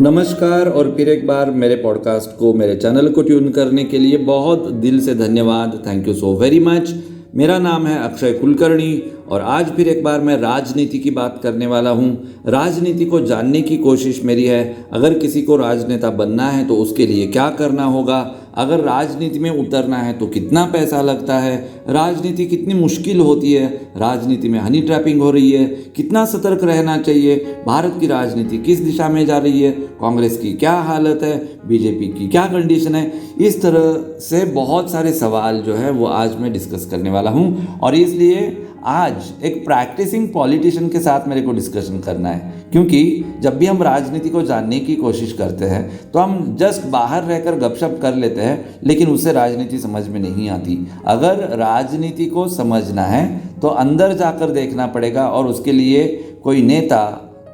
नमस्कार और फिर एक बार मेरे पॉडकास्ट को मेरे चैनल को ट्यून करने के लिए बहुत दिल से धन्यवाद। Thank you so very much. मेरा नाम है अक्षय कुलकर्णी और आज फिर एक बार मैं राजनीति की बात करने वाला हूँ। राजनीति को जानने की कोशिश मेरी है। अगर किसी को राजनेता बनना है तो उसके लिए क्या करना होगा, अगर राजनीति में उतरना है तो कितना पैसा लगता है, राजनीति कितनी मुश्किल होती है, राजनीति में हनी ट्रैपिंग हो रही है, कितना सतर्क रहना चाहिए, भारत की राजनीति किस दिशा में जा रही है, कांग्रेस की क्या हालत है, बीजेपी की क्या कंडीशन है। इस तरह से बहुत सारे सवाल जो है वो आज मैं डिस्कस करने वाला हूँ और इसलिए आज एक प्रैक्टिसिंग पॉलिटिशियन के साथ मेरे को डिस्कशन करना है। क्योंकि जब भी हम राजनीति को जानने की कोशिश करते हैं तो हम जस्ट बाहर रहकर गपशप कर लेते हैं, लेकिन उससे राजनीति समझ में नहीं आती। अगर राजनीति को समझना है तो अंदर जाकर देखना पड़ेगा और उसके लिए कोई नेता,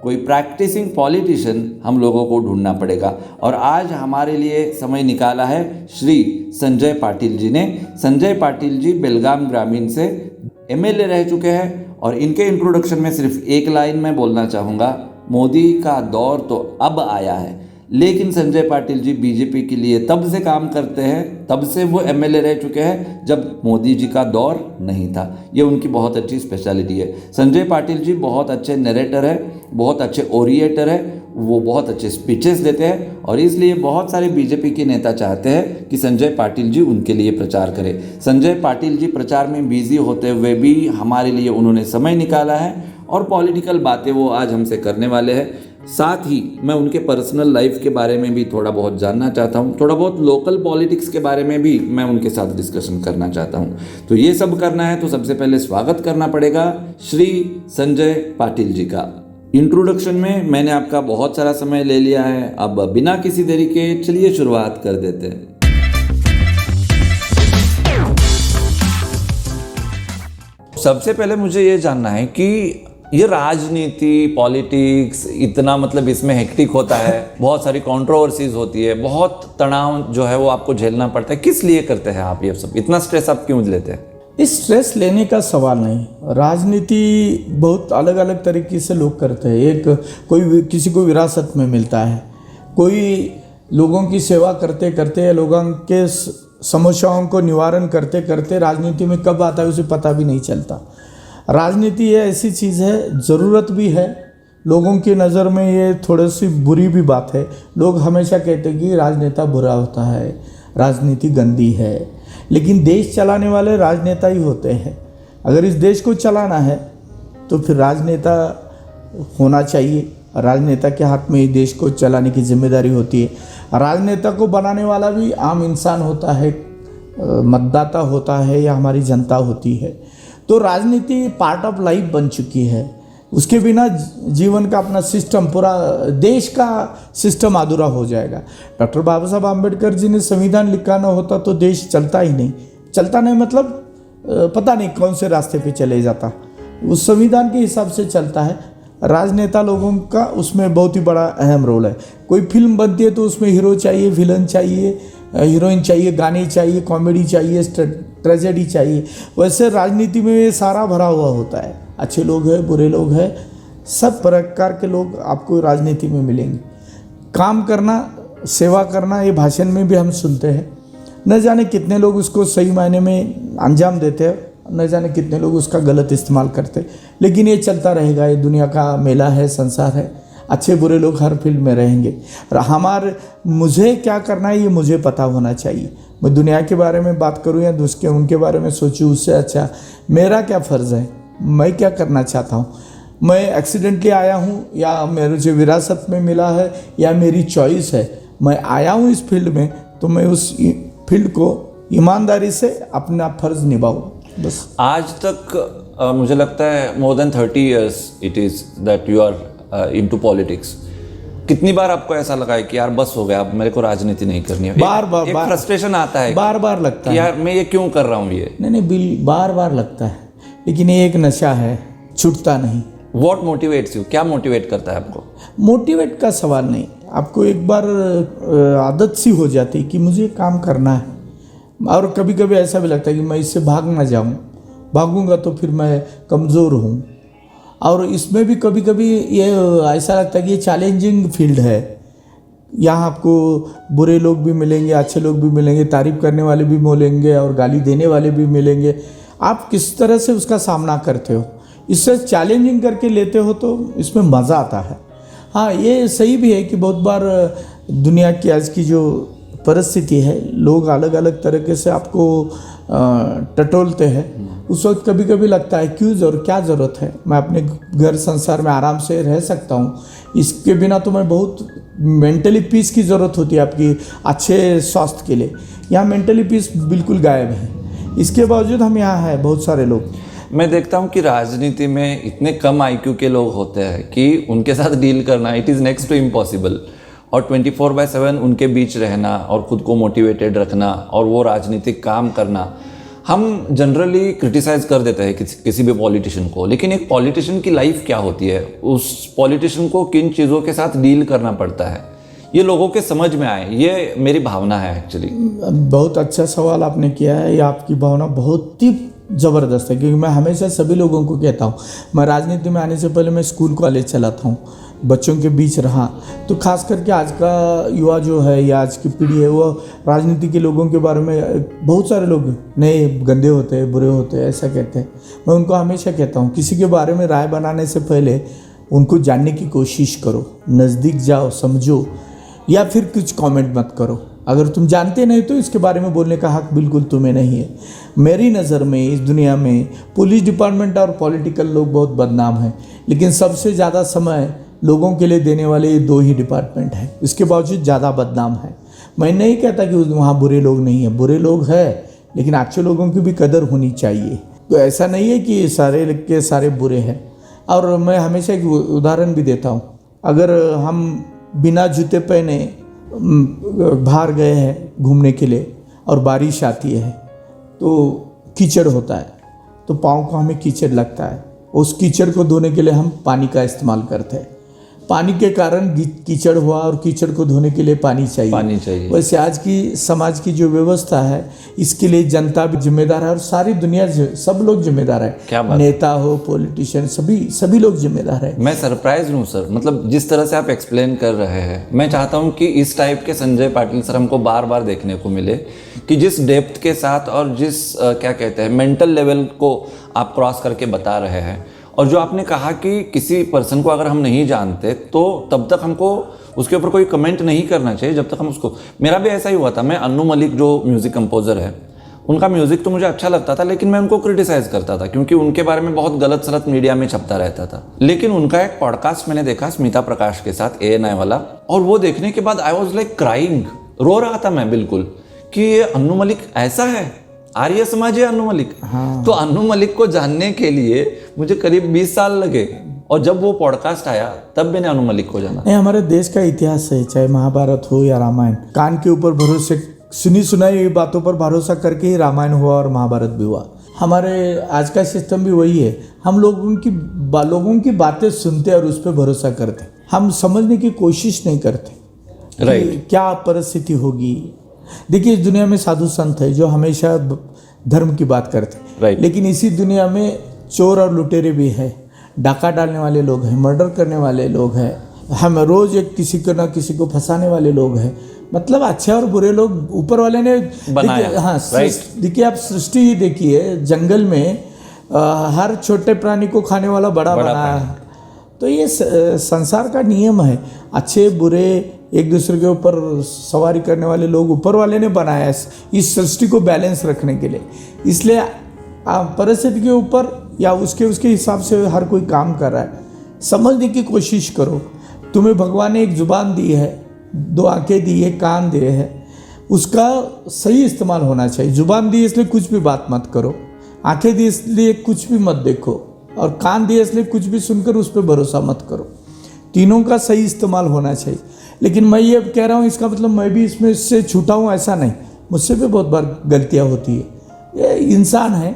कोई प्रैक्टिसिंग पॉलिटिशियन हम लोगों को ढूंढना पड़ेगा। और आज हमारे लिए समय निकाला है श्री संजय पाटिल जी ने। संजय पाटिल जी बेलगाम ग्रामीण से एमएलए रह चुके हैं और इनके इंट्रोडक्शन में सिर्फ एक लाइन में बोलना चाहूँगा, मोदी का दौर तो अब आया है। लेकिन संजय पाटिल जी बीजेपी के लिए तब से काम करते हैं, तब से वो एमएलए रह चुके हैं जब मोदी जी का दौर नहीं था। ये उनकी बहुत अच्छी स्पेशलिटी है। संजय पाटिल जी बहुत अच्छे नरेटर है, बहुत अच्छे ओरिएटर है, वो बहुत अच्छे स्पीचेस देते हैं और इसलिए बहुत सारे बीजेपी के नेता चाहते हैं कि संजय पाटिल जी उनके लिए प्रचार करें। संजय पाटिल जी प्रचार में बिजी होते हुए भी हमारे लिए उन्होंने समय निकाला है और पॉलिटिकल बातें वो आज हमसे करने वाले हैं। साथ ही मैं उनके पर्सनल लाइफ के बारे में भी थोड़ा बहुत जानना चाहता हूँ, थोड़ा बहुत लोकल पॉलिटिक्स के बारे में भी मैं उनके साथ डिस्कशन करना चाहता हूँ। तो ये सब करना है तो सबसे पहले स्वागत करना पड़ेगा श्री संजय पाटिल जी का। इंट्रोडक्शन में मैंने आपका बहुत सारा समय ले लिया है, अब बिना किसी देरी के चलिए शुरुआत कर देते हैं। सबसे पहले मुझे ये जानना है कि ये राजनीति, पॉलिटिक्स इतना मतलब इसमें हेक्टिक होता है, बहुत सारी कंट्रोवर्सीज होती है, बहुत तनाव जो है वो आपको झेलना पड़ता है। किस लिए करते हैं आप ये सब? इतना स्ट्रेस आप क्यों लेते हैं? इस स्ट्रेस लेने का सवाल नहीं। राजनीति बहुत अलग अलग तरीके से लोग करते हैं। एक कोई किसी को विरासत में मिलता है, कोई लोगों की सेवा करते करते, लोगों के समस्याओं को निवारण करते करते राजनीति में कब आता है उसे पता भी नहीं चलता। राजनीति ये ऐसी चीज़ है, ज़रूरत भी है। लोगों की नज़र में ये थोड़ी सी बुरी भी बात है। लोग हमेशा कहते हैं कि राजनेता बुरा होता है, राजनीति गंदी है, लेकिन देश चलाने वाले राजनेता ही होते हैं। अगर इस देश को चलाना है तो फिर राजनेता होना चाहिए। राजनेता के हाथ में ही देश को चलाने की जिम्मेदारी होती है। राजनेता को बनाने वाला भी आम इंसान होता है, मतदाता होता है या हमारी जनता होती है। तो राजनीति पार्ट ऑफ लाइफ बन चुकी है। उसके बिना जीवन का अपना सिस्टम, पूरा देश का सिस्टम अधूरा हो जाएगा। डॉक्टर बाबा साहब आम्बेडकर जी ने संविधान लिखा ना होता तो देश चलता ही नहीं। चलता नहीं मतलब पता नहीं कौन से रास्ते पे चले जाता। उस संविधान के हिसाब से चलता है। राजनेता लोगों का उसमें बहुत ही बड़ा अहम रोल है। कोई फिल्म बनती है तो उसमें हीरो चाहिए, विलन चाहिए, हीरोइन चाहिए, गाने चाहिए, कॉमेडी चाहिए, ट्रेजेडी चाहिए। वैसे राजनीति में ये सारा भरा हुआ होता है। अच्छे लोग हैं, बुरे लोग हैं, सब प्रकार के लोग आपको राजनीति में मिलेंगे। काम करना, सेवा करना, ये भाषण में भी हम सुनते हैं। न जाने कितने लोग उसको सही मायने में अंजाम देते हैं, न जाने कितने लोग उसका गलत इस्तेमाल करते हैं। लेकिन ये चलता रहेगा। ये दुनिया का मेला है, संसार है। अच्छे बुरे लोग हर फील्ड में रहेंगे। मुझे क्या करना है ये मुझे पता होना चाहिए। मैं दुनिया के बारे में बात करूँ या दूसरे उनके बारे में सोचूँ, उससे अच्छा मेरा क्या फ़र्ज़ है, मैं क्या करना चाहता हूँ। मैं एक्सीडेंटली आया हूँ या मेरे जो विरासत में मिला है या मेरी चॉइस है, मैं आया हूँ इस फील्ड में तो मैं उस फील्ड को ईमानदारी से अपना फ़र्ज़ निभाऊँ बस। आज तक मुझे लगता है more than 30 years it is that you are into politics। कितनी बार आपको ऐसा लगा है कि यार बस हो गया, अब मेरे को राजनीति नहीं करनी है? बार फ्रस्ट्रेशन आता है, बार लगता है यार मैं ये क्यों कर रहा हूँ ये। नहीं बार लगता है, लेकिन ये एक नशा है, छूटता नहीं। What motivates you? क्या मोटिवेट करता है आपको? मोटिवेट का सवाल नहीं, आपको एक बार आदत सी हो जाती है कि मुझे काम करना है। और कभी कभी ऐसा भी लगता है कि मैं इससे भाग ना जाऊँ, भागूंगा तो फिर मैं कमज़ोर हूँ। और इसमें भी कभी कभी ये ऐसा लगता है कि ये चैलेंजिंग फील्ड है, यहाँ आपको बुरे लोग भी मिलेंगे, अच्छे लोग भी मिलेंगे, तारीफ करने वाले भी मिलेंगे और गाली देने वाले भी मिलेंगे। आप किस तरह से उसका सामना करते हो, इससे चैलेंजिंग करके लेते हो तो इसमें मज़ा आता है। हाँ, ये सही भी है कि बहुत बार दुनिया की आज की जो परिस्थिति है, लोग अलग अलग तरीके से आपको टटोलते हैं। उस वक्त कभी कभी लगता है क्यों और क्या ज़रूरत है, मैं अपने घर संसार में आराम से रह सकता हूँ। इसके बिना तो मैं बहुत मेंटली पीस की ज़रूरत होती है आपकी अच्छे स्वास्थ्य के लिए। यहाँ मेंटली पीस बिल्कुल गायब है, इसके बावजूद हम यहाँ हैं बहुत सारे लोग। मैं देखता हूँ कि राजनीति में इतने कम आईक्यू के लोग होते हैं कि उनके साथ डील करना it is next to impossible, और 24/7 उनके बीच रहना और ख़ुद को मोटिवेटेड रखना और वो राजनीतिक काम करना। हम जनरली क्रिटिसाइज़ कर देते हैं किसी भी पॉलिटिशियन को, लेकिन एक पॉलिटिशियन की लाइफ क्या होती है, उस पॉलिटिशियन को किन चीज़ों के साथ डील करना पड़ता है, ये लोगों के समझ में आए, ये मेरी भावना है एक्चुअली। बहुत अच्छा सवाल आपने किया है, ये आपकी भावना बहुत ही ज़बरदस्त है, क्योंकि मैं हमेशा सभी लोगों को कहता हूँ, मैं राजनीति में आने से पहले मैं स्कूल कॉलेज चलाता हूँ, बच्चों के बीच रहा, तो खास करके आज का युवा जो है या आज की पीढ़ी है वो राजनीति के लोगों के बारे में बहुत सारे लोग नए गंदे होते हैं, बुरे होते हैं, ऐसा कहते हैं। मैं उनको हमेशा कहता हूँ किसी के बारे में राय बनाने से पहले उनको जानने की कोशिश करो, नज़दीक जाओ, समझो, या फिर कुछ कमेंट मत करो। अगर तुम जानते नहीं तो इसके बारे में बोलने का हक बिल्कुल तुम्हें नहीं है। मेरी नज़र में इस दुनिया में पुलिस डिपार्टमेंट और पॉलिटिकल लोग बहुत बदनाम हैं, लेकिन सबसे ज़्यादा समय लोगों के लिए देने वाले ये दो ही डिपार्टमेंट हैं, इसके बावजूद ज़्यादा बदनाम है। मैं नहीं कहता कि वहाँ बुरे लोग नहीं हैं, बुरे लोग हैं, लेकिन अच्छे लोगों की भी कदर होनी चाहिए। तो ऐसा नहीं है कि सारे के सारे बुरे हैं। और मैं हमेशा एक उदाहरण भी देता हूँ, अगर हम बिना जूते पहने बाहर गए हैं घूमने के लिए और बारिश आती है तो कीचड़ होता है, तो पाँव को हमें कीचड़ लगता है, उस कीचड़ को धोने के लिए हम पानी का इस्तेमाल करते हैं। पानी के कारण कीचड़ हुआ और कीचड़ को धोने के लिए पानी चाहिए। वैसे आज की समाज की जो व्यवस्था है इसके लिए जनता भी जिम्मेदार है और सारी दुनिया सब लोग जिम्मेदार है। क्या बात, नेता हो, पॉलिटिशियन, सभी लोग जिम्मेदार है। मैं सरप्राइज हूँ सर, मतलब जिस तरह से आप एक्सप्लेन कर रहे हैं, मैं चाहता हूँ कि इस टाइप के संजय पाटिल सर हमको बार बार देखने को मिले, कि जिस डेप्थ के साथ और जिस क्या कहते हैं मेंटल लेवल को आप क्रॉस करके बता रहे हैं। और जो आपने कहा कि किसी पर्सन को अगर हम नहीं जानते तो तब तक हमको उसके ऊपर कोई कमेंट नहीं करना चाहिए जब तक हम उसको, मेरा भी ऐसा ही हुआ था। मैं अन्नू मलिक जो म्यूज़िक कंपोज़र है, उनका म्यूज़िक तो मुझे अच्छा लगता था, लेकिन मैं उनको क्रिटिसाइज़ करता था क्योंकि उनके बारे में बहुत गलत सलत मीडिया में छपता रहता था। लेकिन उनका एक पॉडकास्ट मैंने देखा स्मिता प्रकाश के साथ, ANI वाला, और वो देखने के बाद आई वॉज लाइक क्राइंग, रो रहा था मैं बिल्कुल कि ये अन्नू मलिक ऐसा है, आर्य समाज है अन्नू मलिक। हाँ। तो अन्नू मलिक को जानने के लिए मुझे करीब 20 साल लगे, और जब वो पॉडकास्ट आया तब मैंने अन्नू मलिक को जाना। नहीं, हमारे देश का इतिहास है, चाहे महाभारत हो या रामायण, कान के ऊपर भरोसे, सुनी सुनाई बातों पर भरोसा करके ही रामायण हुआ और महाभारत भी हुआ। हमारे आज का सिस्टम भी वही है, हम लोगों की बातें सुनते और उस पर भरोसा करते, हम समझने की कोशिश नहीं करते राइट क्या परिस्थिति होगी। देखिए, इस दुनिया में साधु संत है जो हमेशा धर्म की बात करते हैं राइट, लेकिन इसी दुनिया में चोर और लुटेरे भी हैं, डाका डालने वाले लोग हैं, मर्डर करने वाले लोग हैं, हम रोज एक किसी को ना किसी को फंसाने वाले लोग हैं। मतलब अच्छे और बुरे लोग ऊपर वाले ने बनाया। हाँ, देखिए आप सृष्टि ही देखिए, जंगल में हर छोटे प्राणी को खाने वाला बड़ा बनाया है। तो ये संसार का नियम है, अच्छे बुरे एक दूसरे के ऊपर सवारी करने वाले लोग ऊपर वाले ने बनाया इस सृष्टि को बैलेंस रखने के लिए। इसलिए परिस्थिति के ऊपर या उसके हिसाब से हर कोई काम कर रहा है। समझने की कोशिश करो, तुम्हें भगवान ने एक जुबान दी है, 2 आंखें दी है, कान दिए हैं, उसका सही इस्तेमाल होना चाहिए। जुबान दी इसलिए कुछ भी बात मत करो, आंखें दी इसलिए कुछ भी मत देखो, और कान दिए इसलिए कुछ भी सुनकर उस पर भरोसा मत करो। तीनों का सही इस्तेमाल होना चाहिए। लेकिन मैं ये कह रहा हूँ इसका मतलब मैं भी इसमें से छूटा हूँ, ऐसा नहीं, मुझसे भी बहुत बार गलतियाँ होती है। ये इंसान है,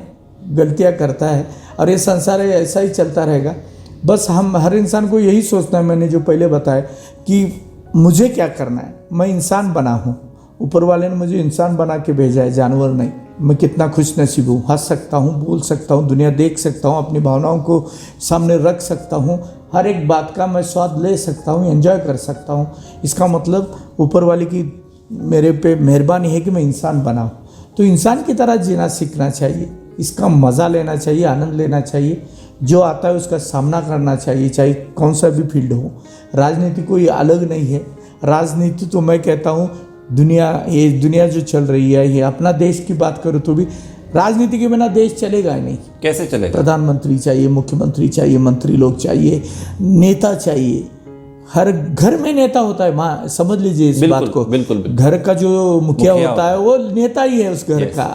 गलतियाँ करता है, और ये संसार है ऐसा ही चलता रहेगा। बस हम हर इंसान को यही सोचना है, मैंने जो पहले बताया कि मुझे क्या करना है, मैं इंसान बना हूँ, ऊपर वाले ने मुझे इंसान बना के भेजा है, जानवर नहीं। मैं कितना खुश नसीब हूँ, हंस सकता हूँ, बोल सकता हूँ, दुनिया देख सकता हूँ, अपनी भावनाओं को सामने रख सकता हूँ, हर एक बात का मैं स्वाद ले सकता हूँ, एंजॉय कर सकता हूँ। इसका मतलब ऊपर वाले की मेरे पे मेहरबानी है कि मैं इंसान बना हूँ। तो इंसान की तरह जीना सीखना चाहिए, इसका मज़ा लेना चाहिए, आनंद लेना चाहिए। जो आता है उसका सामना करना चाहिए, चाहे कौन सा भी फील्ड हो। राजनीति कोई अलग नहीं है। राजनीति तो मैं कहता हूँ ये दुनिया जो चल रही है, ये अपना देश की बात करूँ तो भी राजनीति के बिना देश चलेगा ही नहीं। कैसे चलेगा? प्रधानमंत्री चाहिए, मुख्यमंत्री चाहिए, मंत्री लोग चाहिए, नेता चाहिए। हर घर में नेता होता है, माँ समझ लीजिए इस बात को। बिल्कुल। घर का जो मुखिया होता है वो नेता ही है उस घर का।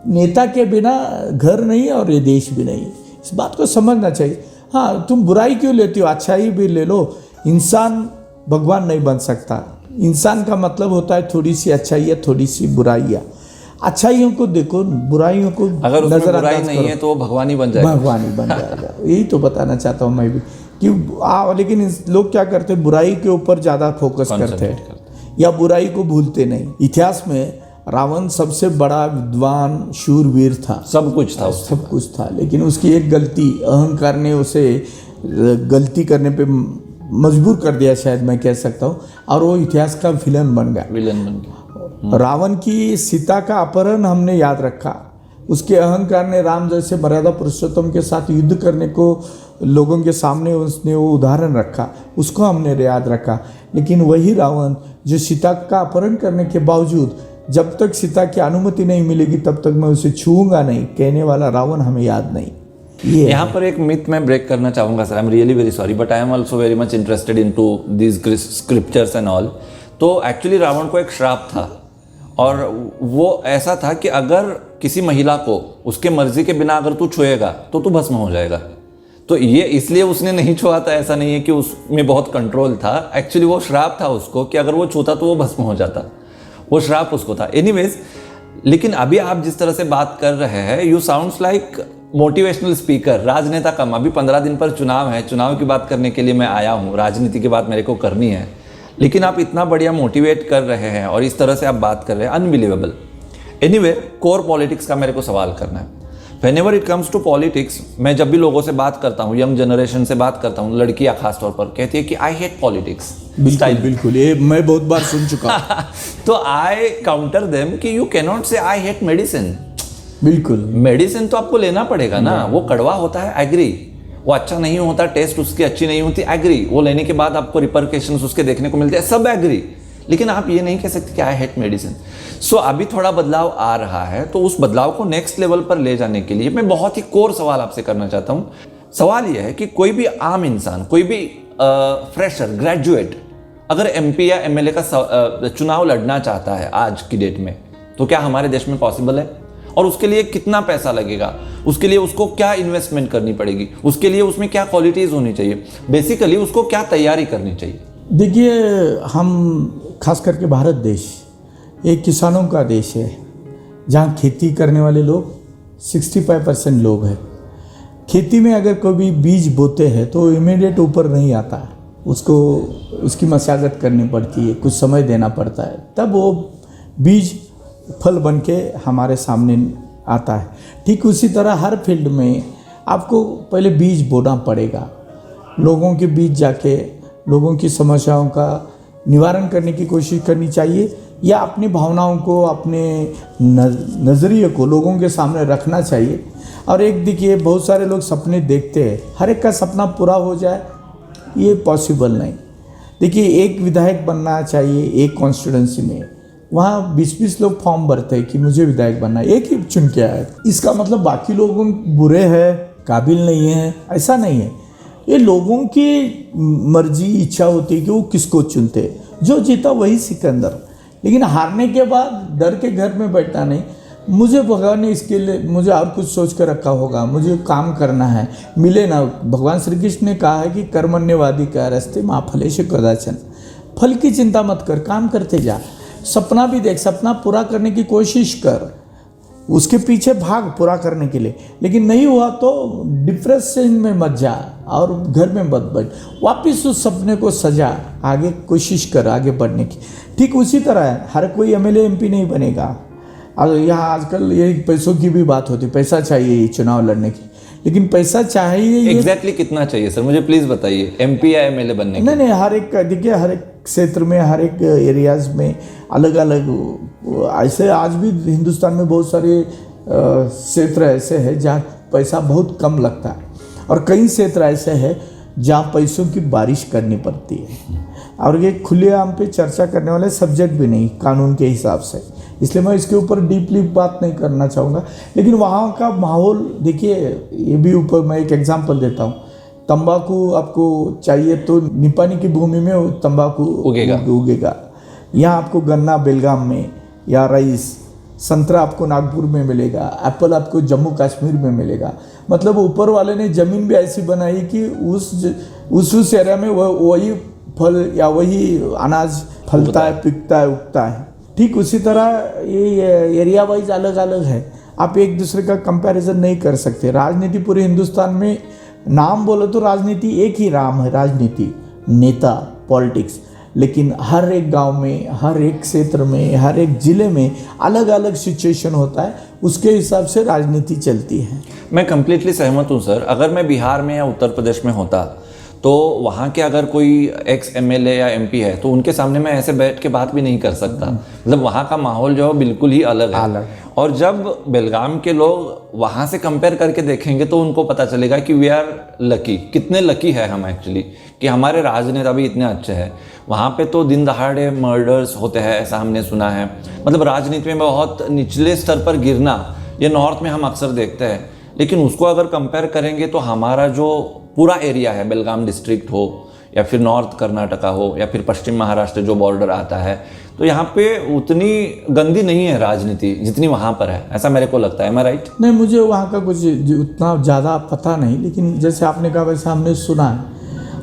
नेता के बिना घर नहीं और ये देश भी नहीं। इस बात को समझना चाहिए। हाँ, तुम बुराई क्यों लेती हो, अच्छाई भी ले लो। इंसान भगवान नहीं बन सकता। इंसान का मतलब होता है थोड़ी सी अच्छाइयाँ, थोड़ी सी बुराइयाँ। अच्छाइयों को देखो, बुराइयों को अगर उसमें बुराई नहीं है तो वो भगवान ही बन जाएगा। भगवान ही बन जाएगा। यही तो बताना चाहता हूँ मैं भी कि लेकिन लोग क्या करते हैं, बुराई के ऊपर ज़्यादा फोकस करते हैं या बुराई को भूलते नहीं। इतिहास में रावण सबसे बड़ा विद्वान शूरवीर था, सब कुछ था, लेकिन उसकी एक गलती, अहंकार ने उसे गलती करने पे मजबूर कर दिया, शायद मैं कह सकता हूँ, और वो इतिहास का विलन बन गया। रावण की सीता का अपहरण हमने याद रखा, उसके अहंकार ने राम जैसे मर्यादा पुरुषोत्तम के साथ युद्ध करने को लोगों के सामने उसने वो उदाहरण रखा, उसको हमने याद रखा। लेकिन वही रावण जो सीता का अपहरण करने के बावजूद जब तक सीता की अनुमति नहीं मिलेगी तब तक मैं उसे छूऊंगा नहीं कहने वाला रावण हमें याद नहीं। यहाँ पर एक मिथ मैं ब्रेक करना चाहूँगा sir. I am really very sorry but I am also very much interested in to this scriptures and all. तो एक्चुअली रावण को एक श्राप था और वो ऐसा था कि अगर किसी महिला को उसके मर्जी के बिना अगर तू छुएगा तो तू भस्म हो जाएगा। तो ये इसलिए उसने नहीं छुआ था, ऐसा नहीं है कि उसमें बहुत कंट्रोल था। एक्चुअली वो श्राप था उसको कि अगर वो छूता तो वो भस्म हो जाता, वो श्राप उसको था। एनीवेज, लेकिन अभी आप जिस तरह से बात कर रहे हैं, you sounds like motivational speaker, राजनेता कम। अभी 15 दिन पर चुनाव है, चुनाव की बात करने के लिए मैं आया हूँ, राजनीति की बात मेरे को करनी है, लेकिन आप इतना बढ़िया मोटिवेट कर रहे हैं और इस तरह से आप बात कर रहे हैं, अनबिलीवेबल। एनीवे, कोर पॉलिटिक्स का मेरे को सवाल करना है। Whenever it comes to politics, मैं जब भी लोगों से बात करता हूँ, यंग जनरेशन से बात करता हूँ, लड़कियाँ खास तौर पर कहती है कि आई हेट पॉलिटिक्स। बिल्कुल, ये मैं बहुत बार सुन चुका हूँ। तो आई काउंटर देम कि यू कैन नॉट से आई हेट मेडिसिन। बिल्कुल, मेडिसिन तो आपको लेना पड़ेगा ना, वो कड़वा होता है, एग्री। वो अच्छा नहीं होता, टेस्ट उसकी अच्छी नहीं होती, एग्री। वो लेने के बाद आपको रिपरकेशंस उसके देखने को मिलते हैं, सब एग्री। लेकिन आप ये नहीं कह सकते कि आई हेट मेडिसिन। सो अभी थोड़ा बदलाव आ रहा है, तो उस बदलाव को नेक्स्ट लेवल पर ले जाने के लिए मैं बहुत ही कोर सवाल आपसे करना चाहता हूँ। सवाल यह है कि कोई भी आम इंसान, कोई भी फ्रेशर, ग्रेजुएट अगर एमपी या एमएलए का चुनाव लड़ना चाहता है आज की डेट में, तो क्या हमारे देश में पॉसिबल है? और उसके लिए कितना पैसा लगेगा, उसके लिए उसको क्या इन्वेस्टमेंट करनी पड़ेगी, उसके लिए उसमें क्या क्वालिटीज़ होनी चाहिए, बेसिकली उसको क्या तैयारी करनी चाहिए? देखिए, हम खास करके भारत देश एक किसानों का देश है, जहाँ खेती करने वाले लोग 65% लोग हैं। खेती में अगर कोई भी बीज बोते हैं तो इमीडिएट ऊपर नहीं आता, उसको उसकी मशागत करनी पड़ती है, कुछ समय देना पड़ता है, तब वो बीज फल बन के हमारे सामने आता है। ठीक उसी तरह हर फील्ड में आपको पहले बीज बोना पड़ेगा, लोगों के बीच जाके लोगों की समस्याओं का निवारण करने की कोशिश करनी चाहिए, या अपनी भावनाओं को, अपने नज़रिए को लोगों के सामने रखना चाहिए। और एक देखिए, बहुत सारे लोग सपने देखते हैं, हर एक का सपना पूरा हो जाए ये पॉसिबल नहीं। देखिए, एक विधायक बनना चाहिए एक कॉन्स्टिट्यूंसी में, वहाँ 20-20 लोग फॉर्म भरते हैं कि मुझे विधायक बनना है, एक ही चुन के आए। इसका मतलब बाकी लोग बुरे हैं, काबिल नहीं है, ऐसा नहीं है। ये लोगों की मर्जी, इच्छा होती है कि वो किसको चुनते हैं। जो जीता वही सिकंदर। लेकिन हारने के बाद डर के घर में बैठना नहीं, मुझे भगवान ने इसके लिए मुझे और कुछ सोच कर रखा होगा, मुझे काम करना है, मिले ना। भगवान श्री कृष्ण ने कहा है कि कर्मण्यवादी का रास्ते माँ फलेश कदाचन। फल की चिंता मत कर, काम करते जा। सपना भी देख, सपना पूरा करने की कोशिश कर, उसके पीछे भाग पूरा करने के लिए। लेकिन नहीं हुआ तो डिप्रेशन में मत जा और घर में मत बैठ, वापस उस सपने को सजा, आगे कोशिश कर आगे बढ़ने की। ठीक उसी तरह है, हर कोई एमएलए एमपी नहीं बनेगा। और यहाँ आजकल ये पैसों की भी बात होती, पैसा चाहिए चुनाव लड़ने की। लेकिन पैसा चाहिए ये एग्जैक्टली कितना चाहिए सर, मुझे प्लीज बताइए MP या MLA बनने के? नहीं, हर एक देखिए, हर एक क्षेत्र में, हर एक एरियाज में अलग अलग, ऐसे आज भी हिंदुस्तान में बहुत सारे क्षेत्र ऐसे हैं जहाँ पैसा बहुत कम लगता है, और कई क्षेत्र ऐसे हैं जहाँ पैसों की बारिश करनी पड़ती है, और ये खुलेआम पे चर्चा करने वाले सब्जेक्ट भी नहीं कानून के हिसाब से, इसलिए मैं इसके ऊपर डीपली बात नहीं करना चाहूँगा। लेकिन वहाँ का माहौल देखिए, ये भी ऊपर मैं एक एग्जांपल देता हूँ। तंबाकू आपको चाहिए तो निपानी की भूमि में तंबाकू उगेगा। यहाँ आपको गन्ना बेलगाम में, या राइस, संतरा आपको नागपुर में मिलेगा, एप्पल आपको जम्मू कश्मीर में मिलेगा। मतलब ऊपर वाले ने ज़मीन भी ऐसी बनाई कि उस एरिया में वही फल या वही अनाज फलता है, पिकता है, उगता है। ठीक उसी तरह ये एरिया वाइज अलग अलग है, आप एक दूसरे का कंपैरिजन नहीं कर सकते। राजनीति पूरे हिंदुस्तान में नाम बोलो तो राजनीति एक ही नाम है, राजनीति, नेता, पॉलिटिक्स, लेकिन हर एक गांव में, हर एक क्षेत्र में, हर एक ज़िले में अलग अलग सिचुएशन होता है, उसके हिसाब से राजनीति चलती है। मैं कंप्लीटली सहमत हूँ सर। अगर मैं बिहार में या उत्तर प्रदेश में होता तो वहाँ के अगर कोई एक्स MLA या MP है तो उनके सामने मैं ऐसे बैठ के बात भी नहीं कर सकता। मतलब वहाँ का माहौल जो है बिल्कुल ही अलग है। और जब बेलगाम के लोग वहाँ से कंपेयर करके देखेंगे तो उनको पता चलेगा कि वी आर लकी, कितने लकी है हम एक्चुअली, कि हमारे राजनेता भी इतने अच्छे हैं। वहाँ पे तो दिन दहाड़े मर्डर्स होते हैं, ऐसा हमने सुना है। मतलब राजनीति में बहुत निचले स्तर पर गिरना ये नॉर्थ में हम अक्सर देखते हैं। लेकिन उसको अगर कंपेयर करेंगे तो हमारा जो पूरा एरिया है, बेलगाम डिस्ट्रिक्ट हो या फिर नॉर्थ कर्नाटका हो या फिर पश्चिम महाराष्ट्र जो बॉर्डर आता है, तो यहाँ पे उतनी गंदी नहीं है राजनीति जितनी वहाँ पर है, ऐसा मेरे को लगता है। मैं राइट? नहीं, मुझे वहाँ का कुछ उतना ज़्यादा पता नहीं, लेकिन जैसे आपने कहा वैसे हमने सुना है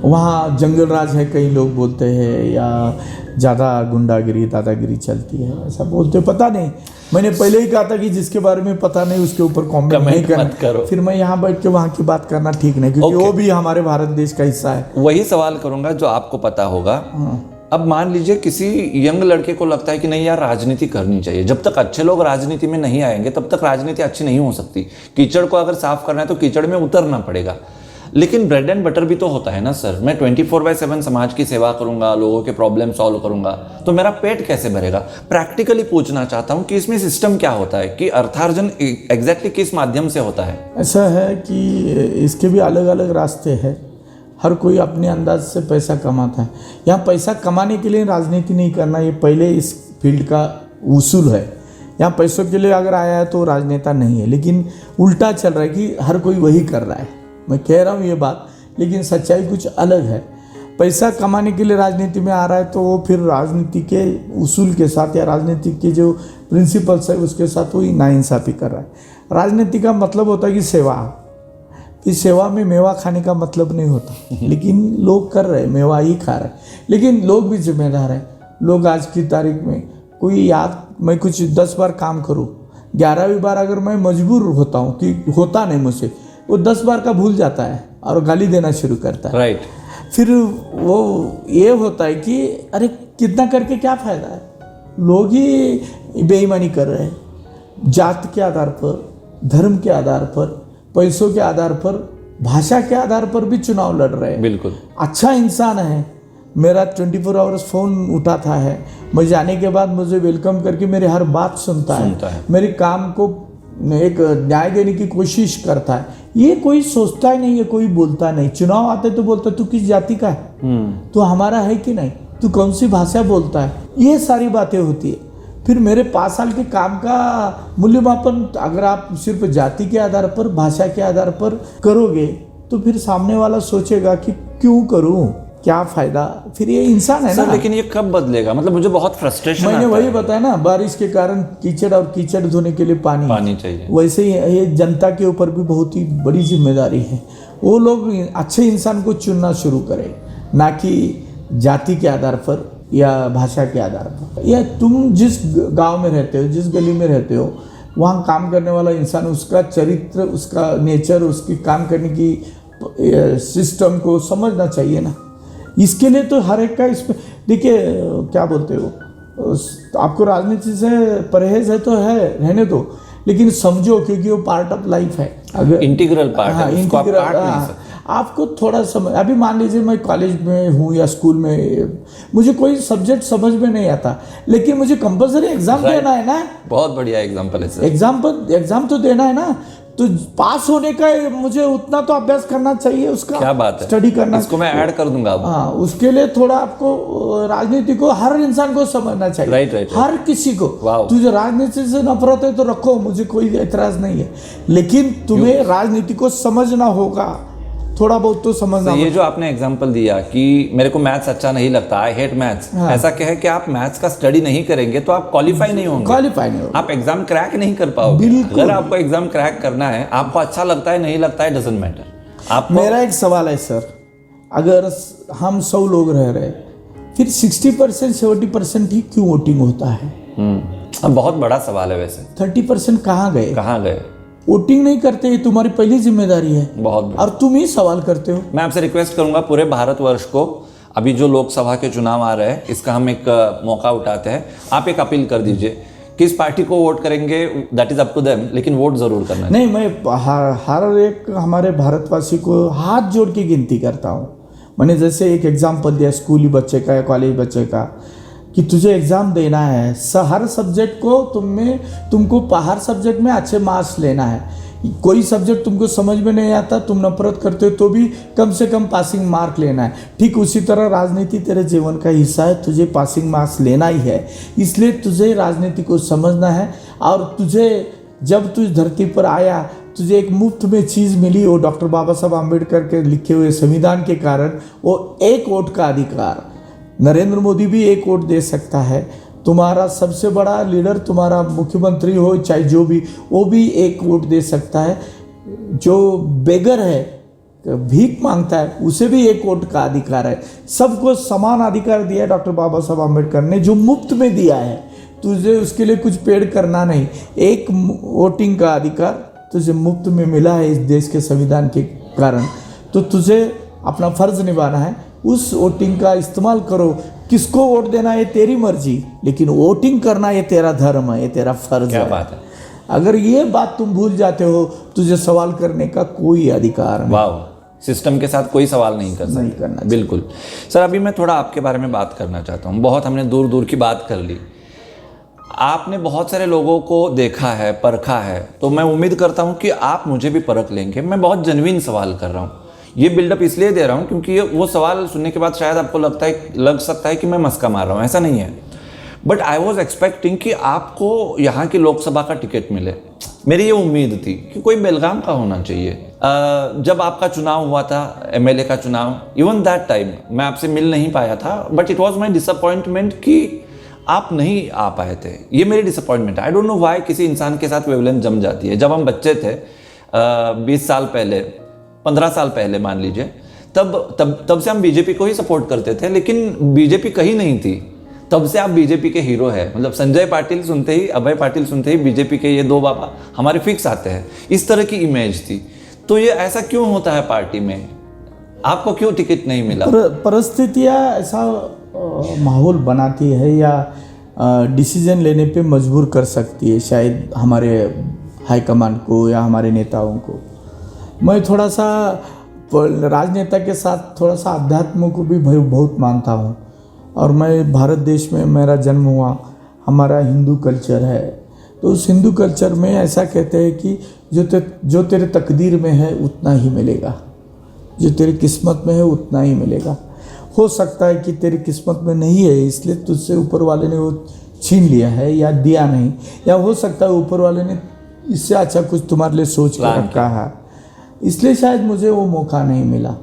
वहाँ जंगल राज है, कई लोग बोलते हैं, या ज़्यादा गुंडागिरी दादागिरी चलती है, ऐसा बोलते, पता नहीं। मैंने पहले ही कहा था कि जिसके बारे में पता नहीं उसके ऊपर कमेंट नहीं करना। फिर मैं यहाँ बैठ के वहाँ की बात करना ठीक नहीं, क्योंकि वो भी हमारे भारत देश का हिस्सा है। वही सवाल करूँगा जो आपको पता होगा। अब मान लीजिए किसी यंग लड़के को लगता है कि नहीं यार राजनीति करनी चाहिए, जब तक अच्छे लोग राजनीति में नहीं आएंगे तब तक राजनीति अच्छी नहीं हो सकती। कीचड़ को अगर साफ करना है तो कीचड़ में उतरना पड़ेगा। लेकिन ब्रेड एंड बटर भी तो होता है ना सर। मैं 24/7 समाज की सेवा करूंगा, लोगों के प्रॉब्लम सॉल्व करूंगा, तो मेरा पेट कैसे भरेगा? प्रैक्टिकली पूछना चाहता हूं कि इसमें सिस्टम क्या होता है, कि अर्थार्जन एग्जैक्टली किस माध्यम से होता है? ऐसा है कि इसके भी अलग अलग रास्ते हैं, हर कोई अपने अंदाज से पैसा कमाता है। यहाँ पैसा कमाने के लिए राजनीति नहीं करना, ये पहले इस फील्ड का उसूल है। यहाँ पैसों के लिए अगर आया है तो राजनेता नहीं है, लेकिन उल्टा चल रहा है कि हर कोई वही कर रहा है। मैं कह रहा हूँ ये बात, लेकिन सच्चाई कुछ अलग है। पैसा कमाने के लिए राजनीति में आ रहा है तो वो फिर राजनीति के उसूल के साथ या राजनीति के जो प्रिंसिपल्स है उसके साथ वो नाइंसाफ़ी कर रहा है। राजनीति का मतलब होता है कि सेवा, इस सेवा में मेवा खाने का मतलब नहीं होता, लेकिन लोग कर रहे हैं, मेवा ही खा रहे हैं। लेकिन लोग भी जिम्मेदार हैं। लोग आज की तारीख में कोई मैं कुछ 10 बार काम करूँ, 11वीं बार अगर मैं मजबूर होता हूँ कि होता नहीं मुझसे, वो 10 बार का भूल जाता है और गाली देना शुरू करता है। राइट। फिर वो ये होता है कि अरे कितना करके क्या फ़ायदा है, लोग ही बेईमानी कर रहे हैं। जात के आधार पर, धर्म के आधार पर, पैसों के आधार पर, भाषा के आधार पर भी चुनाव लड़ रहे हैं। बिल्कुल। अच्छा इंसान है, मेरा 24 आवर्स फ़ोन उठाता है, मैं जाने के बाद मुझे वेलकम करके मेरे हर बात सुनता है, मेरे काम को एक न्याय देने की कोशिश करता है। ये कोई सोचता ही नहीं है, कोई बोलता नहीं। चुनाव आते तो बोलता तू किस जाति का है, तू हमारा है कि नहीं, तू कौन सी भाषा बोलता है, ये सारी बातें होती है। फिर मेरे 5 साल के काम का मूल्यमापन अगर आप सिर्फ जाति के आधार पर, भाषा के आधार पर करोगे तो फिर सामने वाला सोचेगा कि क्यों करूं, क्या फायदा। फिर ये इंसान है ना। लेकिन ये कब बदलेगा? मतलब मुझे बहुत फ्रस्ट्रेशन मैंने वही बताया ना, बारिश के कारण कीचड़, और कीचड़ धोने के लिए पानी चाहिए। वैसे ही ये जनता के ऊपर भी बहुत ही बड़ी जिम्मेदारी है। वो लोग अच्छे इंसान को चुनना शुरू करें, ना कि जाति के आधार पर या भाषा के आधार पर। या तुम जिस गांव में रहते हो, जिस गली में रहते हो, वहाँ काम करने वाला इंसान, उसका चरित्र, उसका नेचर, उसकी काम करने की सिस्टम को समझना चाहिए ना। इसके लिए तो हर एक का इसमें देखिए, क्या बोलते हो, आपको राजनीति से परहेज है तो है, रहने दो, लेकिन समझो क्योंकि वो पार्ट ऑफ लाइफ है। अगर इंटीग्रल पार्ट हाँ, है, उसको आप इंटीग्रल, काट नहीं हाँ, सकते। आपको थोड़ा समझ, अभी मान लीजिए मैं कॉलेज में हूँ या स्कूल में, मुझे कोई सब्जेक्ट समझ में नहीं आता, लेकिन मुझे कंपलसरी एग्जाम देना है ना, बहुत बढ़िया एग्जांपल है सर। एग्जाम तो देना है ना, तो पास होने का मुझे उतना तो अभ्यास करना चाहिए, उसका क्या बात है, स्टडी करना। इसको मैं ऐड कर दूंगा अब। हाँ, उसके लिए थोड़ा आपको राजनीति को हर इंसान को समझना चाहिए। राइट। हर किसी को। वाह। तुझे राजनीति से नफरत है तो रखो, मुझे कोई एतराज नहीं है, लेकिन तुम्हें राजनीति को समझना होगा, थोड़ा बहुत तो समझना तो ये जो आपने एग्जांपल दिया कि मेरे को मैथ्स अच्छा नहीं लगता, आई हेट मैथ्स, ऐसा क्या है कि आप मैथ्स का स्टडी नहीं करेंगे तो आप क्वालिफाई नहीं होंगे, क्वालिफाई नहीं होगा, आप एग्जाम क्रैक नहीं कर पाओगे। बिल्कुल। अगर आपको एग्जाम क्रैक करना है, आपको अच्छा लगता है नहीं लगता है डजंट मैटर। आपको मेरा एक सवाल है सर, अगर हम 100 लोग रह रहे फिर 60% 70% ही क्यों वोटिंग होता है? अब बहुत बड़ा सवाल है वैसे। 30% कहाँ गए? कहाँ गए? वोटिंग नहीं करते, ये तुम्हारी पहली जिम्मेदारी है, बहुत। और तुम ही सवाल करते हो। मैं आपसे रिक्वेस्ट करूंगा पूरे भारतवर्ष को, अभी जो लोकसभा के चुनाव आ रहे हैं इसका हम एक मौका उठाते हैं, आप एक अपील कर दीजिए, किस पार्टी को वोट करेंगे that is up to them, लेकिन वोट जरूर करना है। नहीं, मैं हर एक हमारे भारतवासी को हाथ जोड़ के गिनती करता हूँ। मैंने जैसे एक एग्जाम्पल दिया स्कूली बच्चे का या कॉलेज बच्चे का, कि तुझे एग्ज़ाम देना है, हर सब्जेक्ट को तुमको हर सब्जेक्ट में अच्छे मार्क्स लेना है। कोई सब्जेक्ट तुमको समझ में नहीं आता, तुम नफरत करते हो तो भी कम से कम पासिंग मार्क लेना है। ठीक उसी तरह राजनीति तेरे जीवन का हिस्सा है, तुझे पासिंग मार्क्स लेना ही है, इसलिए तुझे राजनीति को समझना है। और तुझे जब तू धरती पर आया, तुझे एक मुफ्त में चीज़ मिली, वो डॉक्टर बाबा साहब आम्बेडकर के लिखे हुए संविधान के कारण, वो एक वोट का अधिकार। नरेंद्र मोदी भी एक वोट दे सकता है, तुम्हारा सबसे बड़ा लीडर तुम्हारा मुख्यमंत्री हो चाहे जो भी, वो भी एक वोट दे सकता है। जो बेगर है, भीख मांगता है, उसे भी एक वोट का अधिकार है। सबको समान अधिकार दिया है डॉक्टर बाबा साहब आम्बेडकर ने, जो मुफ्त में दिया है। तुझे उसके लिए कुछ पेड करना नहीं, एक वोटिंग का अधिकार तुझे मुफ्त में मिला है इस देश के संविधान के कारण, तो तुझे अपना फर्ज निभाना है। उस वोटिंग का इस्तेमाल करो। किसको वोट देना है तेरी मर्जी, लेकिन वोटिंग करना ये तेरा धर्म है, ये तेरा फर्ज है। क्या बात है। अगर ये बात तुम भूल जाते हो, तुझे सवाल करने का कोई अधिकार नहीं। वाह, सिस्टम के साथ कोई सवाल नहीं कर नहीं सकते। करना। बिल्कुल सर, अभी मैं थोड़ा आपके बारे में बात करना चाहता हूँ। बहुत हमने दूर दूर की बात कर ली, आपने बहुत सारे लोगों को देखा है, परखा है, तो मैं उम्मीद करता हूँ कि आप मुझे भी परख लेंगे। मैं बहुत जेन्युइन सवाल कर रहा हूँ, ये बिल्डअप इसलिए दे रहा हूँ क्योंकि वो सवाल सुनने के बाद शायद आपको लग सकता है कि मैं मस्का मार रहा हूँ, ऐसा नहीं है। बट आई वॉज एक्सपेक्टिंग कि आपको यहाँ की लोकसभा का टिकट मिले। मेरी ये उम्मीद थी कि कोई बेलगाम का होना चाहिए। जब आपका चुनाव हुआ था, एमएलए का चुनाव, इवन दैट टाइम मैं आपसे मिल नहीं पाया था, but it was my disappointment कि आप नहीं आ पाए थे। ये मेरी डिसअपॉइंटमेंट है। आई डोंट नो व्हाई किसी इंसान के साथ वेवलेंथ जम जाती है। जब हम बच्चे थे, 20 साल पहले, 15 साल पहले मान लीजिए, तब से हम बीजेपी को ही सपोर्ट करते थे, लेकिन बीजेपी कहीं नहीं थी। तब से आप बीजेपी के हीरो हैं। मतलब संजय पाटिल सुनते ही, अभय पाटिल सुनते ही बीजेपी के ये दो बाबा हमारे फिक्स आते हैं। इस तरह की इमेज थी। तो ये ऐसा क्यों होता है पार्टी में? आपको क्यों टिकट नहीं मिला? परिस्थितियाँ ऐसा माहौल बनाती है या डिसीजन लेने पे मजबूर कर सकती है, शायद हमारे हाईकमान को या हमारे नेताओं को। मैं थोड़ा सा राजनेता के साथ थोड़ा सा अध्यात्म को भी बहुत मानता हूँ। और मैं भारत देश में मेरा जन्म हुआ, हमारा हिंदू कल्चर है, तो उस हिंदू कल्चर में ऐसा कहते हैं कि जो तेरे तकदीर में है उतना ही मिलेगा, जो तेरी किस्मत में है उतना ही मिलेगा। हो सकता है कि तेरी किस्मत में नहीं है, इसलिए तुझसे ऊपर वाले ने वो छीन लिया है या दिया नहीं, या हो सकता है ऊपर वाले ने इससे अच्छा कुछ तुम्हारे लिए सोच कर रखा है, इसलिए शायद मुझे वो मौका नहीं मिला।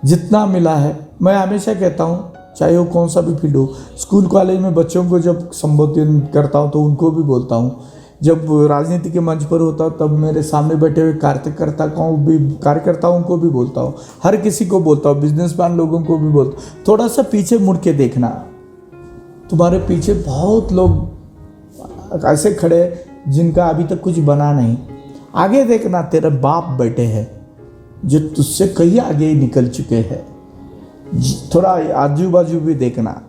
जितना मिला है, मैं हमेशा कहता हूँ, चाहे वो कौन सा भी फील्ड हो, स्कूल कॉलेज में बच्चों को जब संबोधित करता हूँ तो उनको भी बोलता हूँ, जब राजनीति के मंच पर होता हूँ तब मेरे सामने बैठे हुए कार्यकर्ताओं को भी बोलता हूँ, हर किसी को बोलता हूँ, बिजनेसमैन लोगों को भी बोलता हूँ, थोड़ा सा पीछे मुड़ के देखना। तुम्हारे पीछे बहुत लोग ऐसे खड़े जिनका अभी तक कुछ बना नहीं। आगे देखना, तेरे बाप बैठे हैं जो तुझसे कहीं आगे निकल चुके हैं। थोड़ा आजू बाजू भी देखना,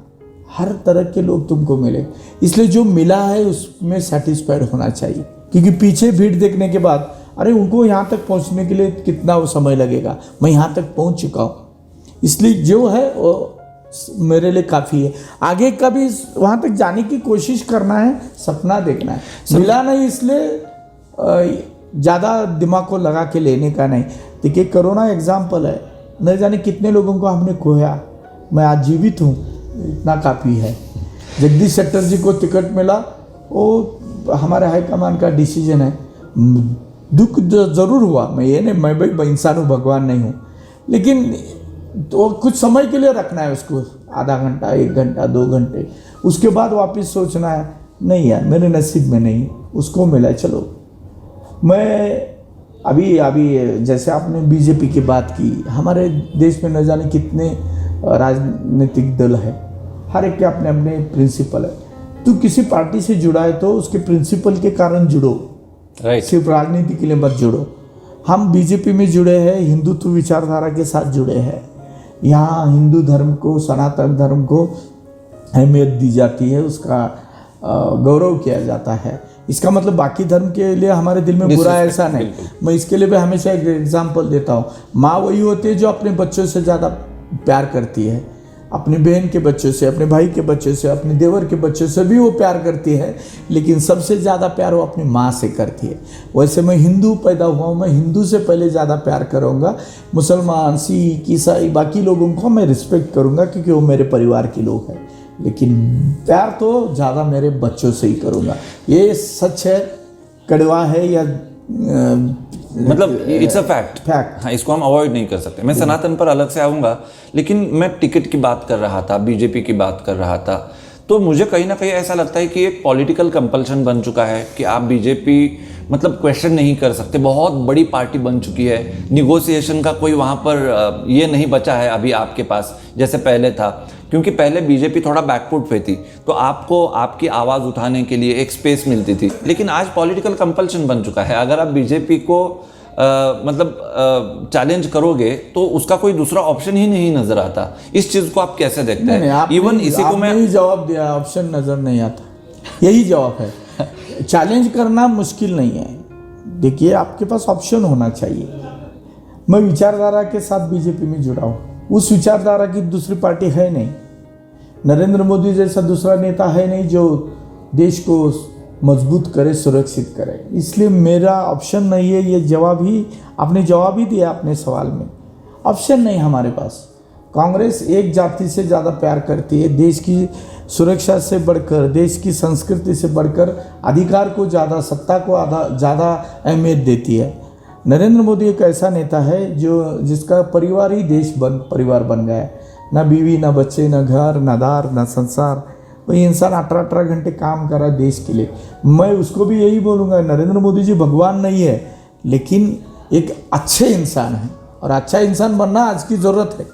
हर तरह के लोग तुमको मिले, इसलिए जो मिला है उसमें सेटिस्फाइड होना चाहिए। क्योंकि पीछे भीड़ देखने के बाद अरे उनको यहाँ तक पहुँचने के लिए कितना वो समय लगेगा, मैं यहाँ तक पहुँच चुका हूँ, इसलिए जो है वो मेरे लिए काफ़ी है। आगे का भी वहाँ तक जाने की कोशिश करना है, सपना देखना है, मिला नहीं इसलिए ज़्यादा दिमाग को लगा के लेने का नहीं। देखिए कोरोना एग्जाम्पल है, न जाने कितने लोगों को हमने खोया, मैं आज जीवित हूँ, इतना काफ़ी है। जगदीश शेट्टर जी को टिकट मिला, वो हमारे हाईकमान का डिसीजन है। दुख ज़रूर हुआ, मैं ये नहीं, मैं भाई इंसान हूँ, भगवान नहीं हूँ, लेकिन तो कुछ समय के लिए रखना है उसको, आधा घंटा, 1 घंटा, 2 घंटे, उसके बाद वापस सोचना है नहीं यार मेरे नसीब में नहीं, उसको मिला चलो। मैं अभी जैसे आपने बीजेपी की बात की, हमारे देश में न जाने कितने राजनीतिक दल है, हर एक के अपने अपने प्रिंसिपल है। तो किसी पार्टी से जुड़ा है तो उसके प्रिंसिपल के कारण जुड़ो, राइट। सिर्फ राजनीति के लिए मत जुड़ो। हम बीजेपी में जुड़े हैं, हिंदुत्व विचारधारा के साथ जुड़े हैं। यहाँ हिंदू धर्म को, सनातन धर्म को अहमियत दी जाती है, उसका गौरव किया जाता है। इसका मतलब बाकी धर्म के लिए हमारे दिल में बुरा है ऐसा नहीं। मैं इसके लिए भी हमेशा एक एग्जाम्पल देता हूँ। माँ वही होती है जो अपने बच्चों से ज़्यादा प्यार करती है, अपनी बहन के बच्चों से, अपने भाई के बच्चों से, अपने देवर के बच्चों से भी वो प्यार करती है, लेकिन सबसे ज़्यादा प्यार वो अपनी माँ से करती है। वैसे मैं हिंदू पैदा हुआ हूँ, मैं हिंदू से पहले ज़्यादा प्यार करूँगा। मुसलमान, सिख, ईसाई, बाकी लोगों को मैं रिस्पेक्ट करूँगा क्योंकि वो मेरे परिवार के लोग हैं, लेकिन प्यार तो ज़्यादा मेरे बच्चों से ही करूँगा। ये सच है, कड़वा है या मतलब इट्स अ फैक्ट। हाँ, इसको हम अवॉइड नहीं कर सकते। मैं सनातन पर अलग से आऊँगा, लेकिन मैं टिकट की बात कर रहा था, बीजेपी की बात कर रहा था, तो मुझे कहीं ना कहीं ऐसा लगता है कि एक पॉलिटिकल कंपल्शन बन चुका है कि आप बीजेपी मतलब क्वेश्चन नहीं कर सकते। बहुत बड़ी पार्टी बन चुकी है, निगोशिएशन का कोई वहाँ पर ये नहीं बचा है अभी आपके पास जैसे पहले था, क्योंकि पहले बीजेपी थोड़ा बैकफुट पे थी, तो आपको आपकी आवाज़ उठाने के लिए एक स्पेस मिलती थी। लेकिन आज पॉलिटिकल कंपल्शन बन चुका है, अगर आप बीजेपी को चैलेंज करोगे तो उसका कोई दूसरा ऑप्शन ही नहीं नजर आता। इस चीज़ को आप कैसे देखते हैं? इवन इसी को मैं जवाब दिया, ऑप्शन नज़र नहीं आता, यही जवाब है। चैलेंज करना मुश्किल नहीं है। देखिए आपके पास ऑप्शन होना चाहिए। मैं विचारधारा के साथ बीजेपी में जुड़ा हूँ, उस विचारधारा की दूसरी पार्टी है नहीं। नरेंद्र मोदी जैसा दूसरा नेता है नहीं जो देश को मजबूत करे, सुरक्षित करे, इसलिए मेरा ऑप्शन नहीं है। ये जवाब ही आपने जवाब ही दिया अपने सवाल में, ऑप्शन नहीं हमारे पास। कांग्रेस एक जाति से ज़्यादा प्यार करती है, देश की सुरक्षा से बढ़कर, देश की संस्कृति से बढ़कर अधिकार को ज़्यादा, सत्ता को ज़्यादा अहमियत देती है। नरेंद्र मोदी एक ऐसा नेता है जिसका परिवार ही परिवार बन गया है। ना बीवी, ना बच्चे, ना घर, ना दार, ना संसार। वही इंसान 18 घंटे काम कर रहा है देश के लिए। मैं उसको भी यही बोलूँगा, नरेंद्र मोदी जी भगवान नहीं है, लेकिन एक अच्छे इंसान है, और अच्छा इंसान बनना आज की ज़रूरत है।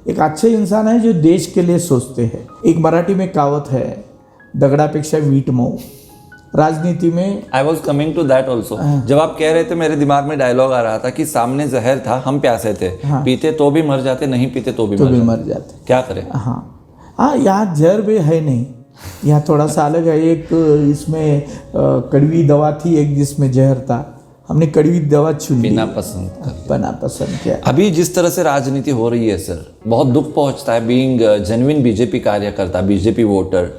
एक अच्छे इंसान है जो देश के लिए सोचते हैं। एक मराठी में कहावत है, दगडापेक्षा वीट मऊ। राजनीति में I was coming to that also. जब आप कह रहे थे मेरे दिमाग में डायलॉग आ रहा था कि सामने जहर था, हम प्यासे थे, पीते तो भी मर जाते, नहीं पीते तो भी मर जाते, क्या करें। हाँ, यहाँ जहर भी है नहीं, यहाँ थोड़ा सा अलग है। एक इसमें कड़वी दवा थी, एक जिसमें जहर था। हमने कड़वी दवा चुन ली, पीना पसंद किया। अभी जिस तरह से राजनीति हो रही है सर, बहुत दुख पहुंचता है बीइंग जेन्युइन बीजेपी कार्यकर्ता, बीजेपी वोटर,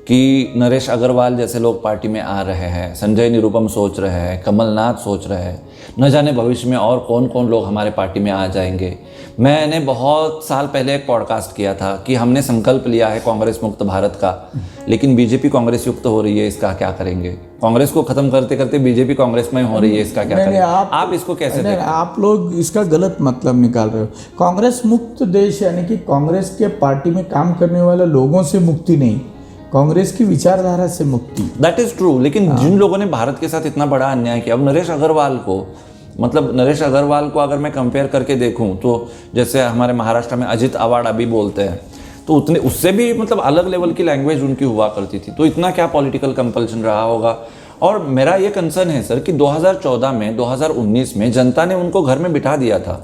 कि नरेश अग्रवाल जैसे लोग पार्टी में आ रहे हैं, संजय निरुपम सोच रहे हैं, कमलनाथ सोच रहे हैं, न जाने भविष्य में और कौन कौन लोग हमारे पार्टी में आ जाएंगे। मैंने बहुत साल पहले एक पॉडकास्ट किया था कि हमने संकल्प लिया है कांग्रेस मुक्त भारत का, लेकिन बीजेपी कांग्रेस युक्त हो रही है, इसका क्या करेंगे? कांग्रेस को खत्म करते करते बीजेपी कांग्रेस में हो रही है, इसका क्या करेंगे? आप इसको कैसे देखते हैं? आप लोग इसका गलत मतलब निकाल रहे हो। कांग्रेस मुक्त देश यानी कि कांग्रेस के पार्टी में काम करने वाले लोगों से मुक्ति नहीं, कांग्रेस की विचारधारा से मुक्ति। दैट इज ट्रू, लेकिन जिन लोगों ने भारत के साथ इतना बड़ा अन्याय किया, अब नरेश अग्रवाल को अगर मैं कंपेयर करके देखूं तो जैसे हमारे महाराष्ट्र में अजित अवार्ड अभी बोलते हैं, तो उतने उससे भी मतलब अलग लेवल की लैंग्वेज उनकी हुआ करती थी। तो इतना क्या पॉलिटिकल कंपल्शन रहा होगा। और मेरा ये कंसर्न है सर कि 2014 में, 2019 में जनता ने उनको घर में बिठा दिया था।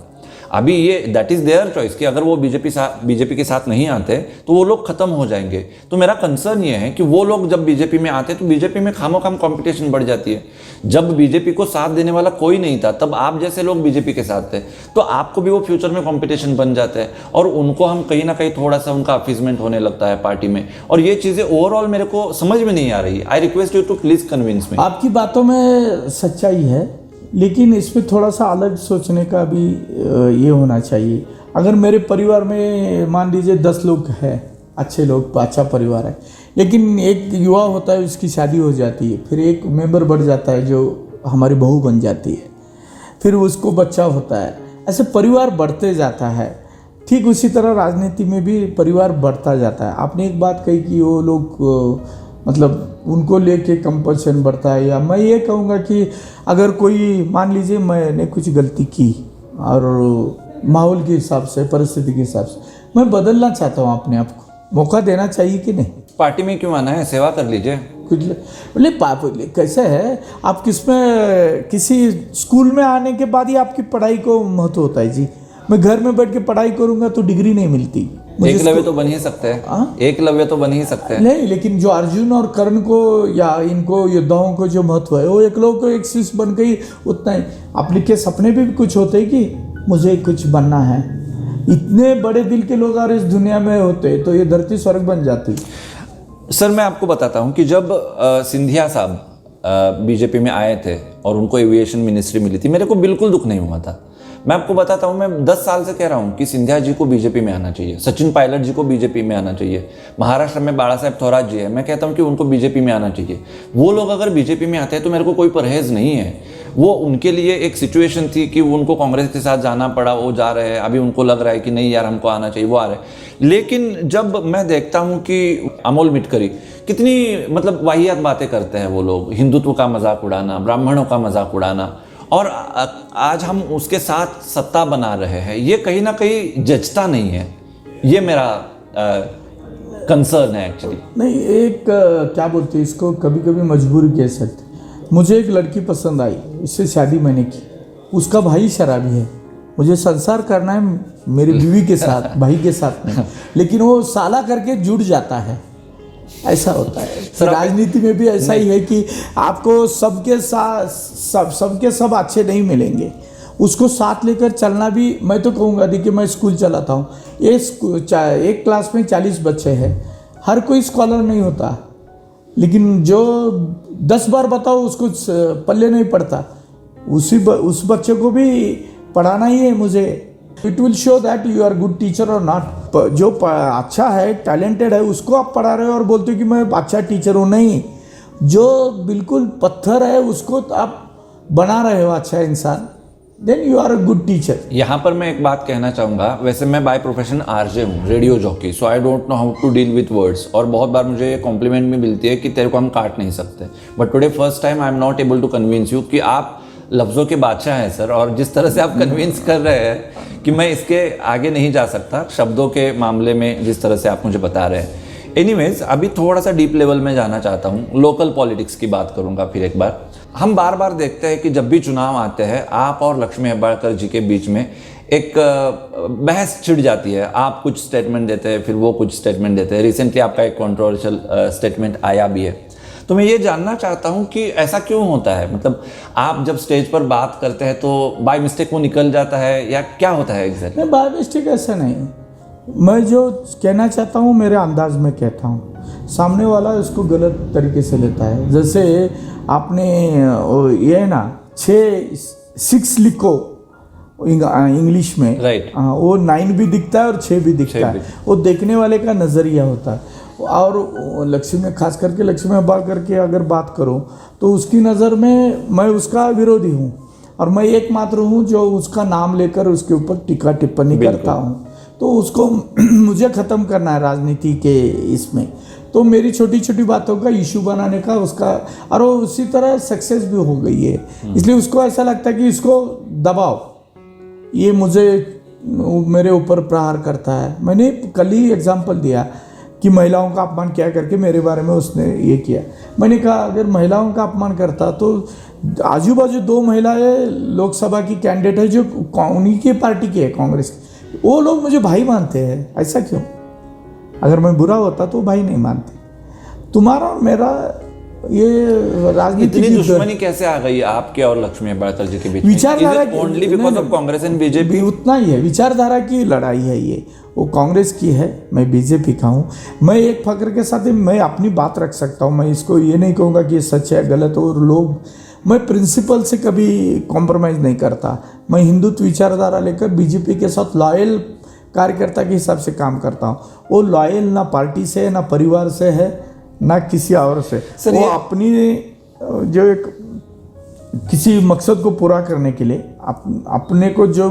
अभी ये दैट इज़ देयर चॉइस कि अगर वो बीजेपी के साथ नहीं आते तो वो लोग खत्म हो जाएंगे। तो मेरा कंसर्न ये है कि वो लोग जब बीजेपी में आते तो बीजेपी में खामोखाम कंपटीशन बढ़ जाती है। जब बीजेपी को साथ देने वाला कोई नहीं था तब आप जैसे लोग बीजेपी के साथ थे, तो आपको भी वो फ्यूचर में कंपटीशन बन जाता है और उनको हम कहीं ना कहीं थोड़ा सा उनका अफीजमेंट होने लगता है पार्टी में, और ये चीज़ें ओवरऑल मेरे को समझ में नहीं आ रही। I request you to please convince me. आपकी बातों में सच्चाई है, लेकिन इसमें थोड़ा सा अलग सोचने का भी ये होना चाहिए। अगर मेरे परिवार में मान लीजिए 10 लोग हैं, अच्छे लोग, अच्छा परिवार है, लेकिन एक युवा होता है, उसकी शादी हो जाती है, फिर एक मेंबर बढ़ जाता है जो हमारी बहू बन जाती है, फिर उसको बच्चा होता है, ऐसे परिवार बढ़ते जाता है। ठीक उसी तरह राजनीति में भी परिवार बढ़ता जाता है। आपने एक बात कही कि वो लोग मतलब उनको लेके कंपल्सन बढ़ता है, या मैं ये कहूँगा कि अगर कोई मान लीजिए मैंने कुछ गलती की और माहौल के हिसाब से, परिस्थिति के हिसाब से मैं बदलना चाहता हूँ अपने आप को, मौका देना चाहिए कि नहीं? पार्टी में क्यों आना है, सेवा कर लीजिए। कुछ बोले कैसे है, आप किसमें किसी स्कूल में आने के बाद ही आपकी पढ़ाई को महत्व होता है जी। मैं घर में बैठ के पढ़ाई करूँगा तो डिग्री नहीं मिलती। एकलव्य तो बन ही सकते हैं, एकलव्य तो बन ही सकते हैं। नहीं, लेकिन जो अर्जुन और कर्ण को या इनको योद्धाओं को जो महत्व है वो एकलव्य को एक शिष्य बन गई, उतना ही। अपने के सपने भी कुछ होते हैं कि मुझे कुछ बनना है। इतने बड़े दिल के लोग अगर इस दुनिया में होते तो ये धरती स्वर्ग बन जाती। सर मैं आपको बताता हूँ कि जब सिंधिया साहब बीजेपी में आए थे और उनको एविएशन मिनिस्ट्री मिली थी, मेरे को बिल्कुल दुख नहीं हुआ था। मैं आपको बताता हूँ, मैं 10 साल से कह रहा हूँ कि सिंधिया जी को बीजेपी में आना चाहिए, सचिन पायलट जी को बीजेपी में आना चाहिए, महाराष्ट्र में बाला साहेब थोरात जी है, मैं कहता हूँ कि उनको बीजेपी में आना चाहिए। वो लोग अगर बीजेपी में आते हैं तो मेरे को कोई परहेज नहीं है। वो उनके लिए एक सिचुएशन थी कि उनको कांग्रेस के साथ जाना पड़ा, वो जा रहे हैं, अभी उनको लग रहा है कि नहीं यार हमको आना चाहिए, वो आ रहे हैं। लेकिन जब मैं देखता हूँ कि अमोल मिटकरी कितनी मतलब वाहियात बातें करते हैं, वो लोग हिंदुत्व का मजाक उड़ाना, ब्राह्मणों का मजाक उड़ाना, और आज हम उसके साथ सत्ता बना रहे हैं, ये कहीं ना कहीं जचता नहीं है। ये मेरा कंसर्न है एक्चुअली। नहीं, एक क्या बोलते हैं इसको, कभी कभी मजबूरी कह सकते। मुझे एक लड़की पसंद आई, उससे शादी मैंने की, उसका भाई शराबी है, मुझे संसार करना है मेरी बीवी के साथ, भाई के साथ नहीं, लेकिन वो साला करके जुड़ जाता है। ऐसा होता है राजनीति में भी, ऐसा ही है कि आपको सबके साथ सबके सब अच्छे नहीं मिलेंगे, उसको साथ लेकर चलना भी। मैं तो कहूँगा, देखिए मैं स्कूल चलाता हूँ, एक क्लास में 40 बच्चे हैं, हर कोई स्कॉलर नहीं होता, लेकिन जो 10 बार बताओ उसको पल्ले नहीं पड़ता, उस बच्चे को भी पढ़ाना ही है मुझे। It will show that you are good teacher और नॉट। जो अच्छा है, टैलेंटेड है, उसको आप पढ़ा रहे हो और बोलते हो कि मैं अच्छा टीचर हूँ। नहीं, जो बिल्कुल पत्थर है उसको आप बना रहे हो अच्छा इंसान, then you are a good teacher. यहाँ पर मैं एक बात कहना चाहूँगा, वैसे मैं बाय प्रोफेशन आरजे हूँ, radio jockey, so I don't know how to deal with words, और बहुत बार मुझे कॉम्प्लीमेंट भी मिलती है कि तेरे को हम काट नहीं सकते, but today first time I am not able to convince you कि आप लफ्ज़ों के बादशाह हैं सर, और जिस तरह से आप कन्विंस कर रहे हैं कि मैं इसके आगे नहीं जा सकता शब्दों के मामले में, जिस तरह से आप मुझे बता रहे हैं। एनीवेज, अभी थोड़ा सा डीप लेवल में जाना चाहता हूँ, लोकल पॉलिटिक्स की बात करूँगा फिर एक बार। हम बार बार देखते हैं कि जब भी चुनाव आते हैं, आप और लक्ष्मी हेब्बाळकर जी के बीच में एक बहस छिड़ जाती है। आप कुछ स्टेटमेंट देते हैं, फिर वो कुछ स्टेटमेंट देते हैं। रिसेंटली आपका एक कंट्रोवर्शियल स्टेटमेंट आया भी है, तो मैं ये जानना चाहता हूँ कि ऐसा क्यों होता है? मतलब आप जब स्टेज पर बात करते हैं तो बाय मिस्टेक वो निकल जाता है, या क्या होता है एग्जैक्टली? नहीं, बाय मिस्टेक ऐसा नहीं, मैं जो कहना चाहता हूँ मेरे अंदाज में कहता हूँ, सामने वाला इसको गलत तरीके से लेता है। जैसे आपने ये है ना 6 लिखो इंग्लिश में, राइट, वो 9 भी दिखता है और 6 भी दिखता है, वो देखने वाले का नज़रिया होता है। और लक्ष्मी, खास करके लक्ष्मी हेब्बाळकर के अगर बात करूं तो उसकी नज़र में मैं उसका विरोधी हूं, और मैं एकमात्र हूं जो उसका नाम लेकर उसके ऊपर टीका टिप्पणी करता हूं। तो उसको मुझे ख़त्म करना है राजनीति के इसमें, तो मेरी छोटी छोटी बातों का इशू बनाने का उसका, और वो उसी तरह सक्सेस भी हो गई है। इसलिए उसको ऐसा लगता है कि इसको दबाओ, ये मुझे मेरे ऊपर प्रहार करता है। मैंने कल ही एग्जाम्पल दिया कि महिलाओं का अपमान क्या करके मेरे बारे में उसने ये किया। मैंने कहा अगर महिलाओं का अपमान करता तो आजू बाजू 2 महिलाएं लोकसभा की कैंडिडेट है जो उन्हीं की पार्टी की है, कांग्रेस की। वो लोग मुझे भाई मानते हैं, ऐसा क्यों? अगर मैं बुरा होता तो भाई नहीं मानते। तुम्हारा और मेरा ये राजनीति इतनी दुश्मनी कैसे आ गई आपके और लक्ष्मी हेब्बाळकर जी के बीच में? विचारधारा only because of Congress and BJP? उतना ही है, विचारधारा की लड़ाई है ये। वो कांग्रेस की है, मैं बीजेपी का हूँ। मैं एक फक्र के साथ मैं अपनी बात रख सकता हूँ, मैं इसको ये नहीं कहूँगा कि ये सच है गलत हो। और लोग, मैं प्रिंसिपल से कभी कॉम्प्रोमाइज़ नहीं करता। मैं हिंदुत्व विचारधारा लेकर बीजेपी के साथ लॉयल कार्यकर्ता के हिसाब से काम करता हूँ। वो लॉयल ना पार्टी से है, ना परिवार से है, ना किसी और से। वो अपनी जो एक किसी मकसद को पूरा करने के लिए, अपने को जो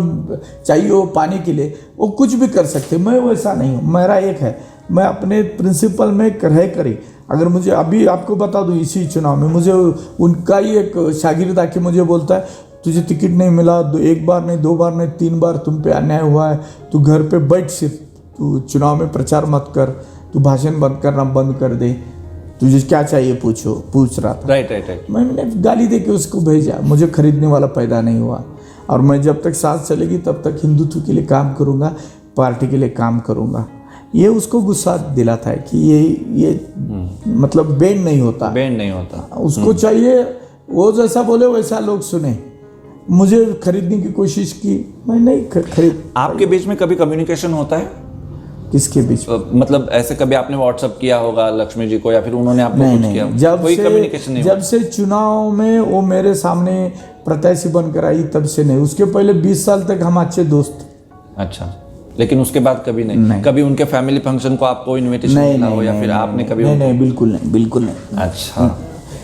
चाहिए वो पाने के लिए वो कुछ भी कर सकते। मैं वैसा नहीं हूँ। मेरा एक है, मैं अपने प्रिंसिपल में रह करी। अगर मुझे अभी आपको बता दूँ, इसी चुनाव में मुझे उनका ही एक शागिर्द आके मुझे बोलता है, तुझे टिकट नहीं मिला, 1 बार नहीं, 2 बार नहीं, 3 बार तुम पे अन्याय हुआ है, तू घर पे बैठ, सिर्फ तू चुनाव में प्रचार मत कर, तू भाषण बंद करना बंद कर दे, तुझे क्या चाहिए पूछ रहा था। राइट। मैंने गाली दे के उसको भेजा। मुझे खरीदने वाला पैदा नहीं हुआ। और मैं जब तक साथ चलेगी तब तक हिंदुत्व के लिए काम करूँगा, पार्टी के लिए काम करूँगा। ये उसको गुस्सा दिला था कि ये मतलब बैंड नहीं होता। उसको चाहिए वो जैसा बोले वैसा लोग सुने। मुझे खरीदने की कोशिश की, मैं नहीं खरीद। आपके बीच में कभी कम्युनिकेशन होता है? किसके बीच? मतलब ऐसे कभी आपने व्हाट्सएप किया होगा लक्ष्मी जी को, या फिर उन्होंने आपको कुछ किया? कोई कम्युनिकेशन नहीं? जब से चुनाव में वो मेरे सामने प्रत्याशी बनकर आई तब से नहीं। उसके पहले 20 साल तक हम अच्छे दोस्त। अच्छा, लेकिन उसके बाद कभी नहीं? कभी उनके फैमिली फंक्शन को आपको इनविटेशन मिला हो, या फिर आपने कभी? नहीं, बिल्कुल नहीं। अच्छा,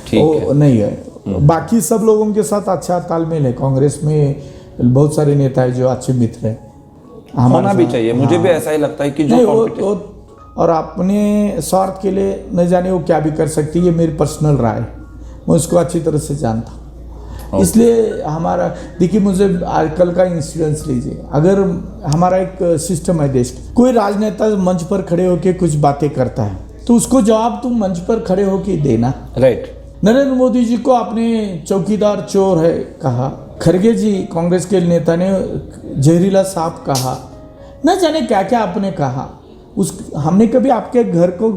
ठीक है। नहीं है। बाकी सब लोगों के साथ अच्छा तालमेल है। कांग्रेस में बहुत सारे नेता है जो अच्छे मित्र हैं। होना भी चाहिए। मुझे भी ऐसा ही लगता है कि जो और अपने स्वार्थ के लिए न जाने वो क्या भी कर सकती है। ये मेरी पर्सनल राय है, मैं उसको अच्छी तरह से जानता हूँ। इसलिए हमारा, देखिए, मुझे आजकल का इंसिडेंस लीजिए। अगर हमारा एक सिस्टम है देश का, कोई राजनेता मंच पर खड़े होकर कुछ बातें करता है तो उसको जवाब तुम मंच पर खड़े होकर देना। राइट। नरेंद्र मोदी जी को आपने चौकीदार चोर है कहा, खड़गे जी कांग्रेस के नेता ने जहरीला सांप कहा, न जाने क्या क्या आपने कहा। हमने कभी आपके घर को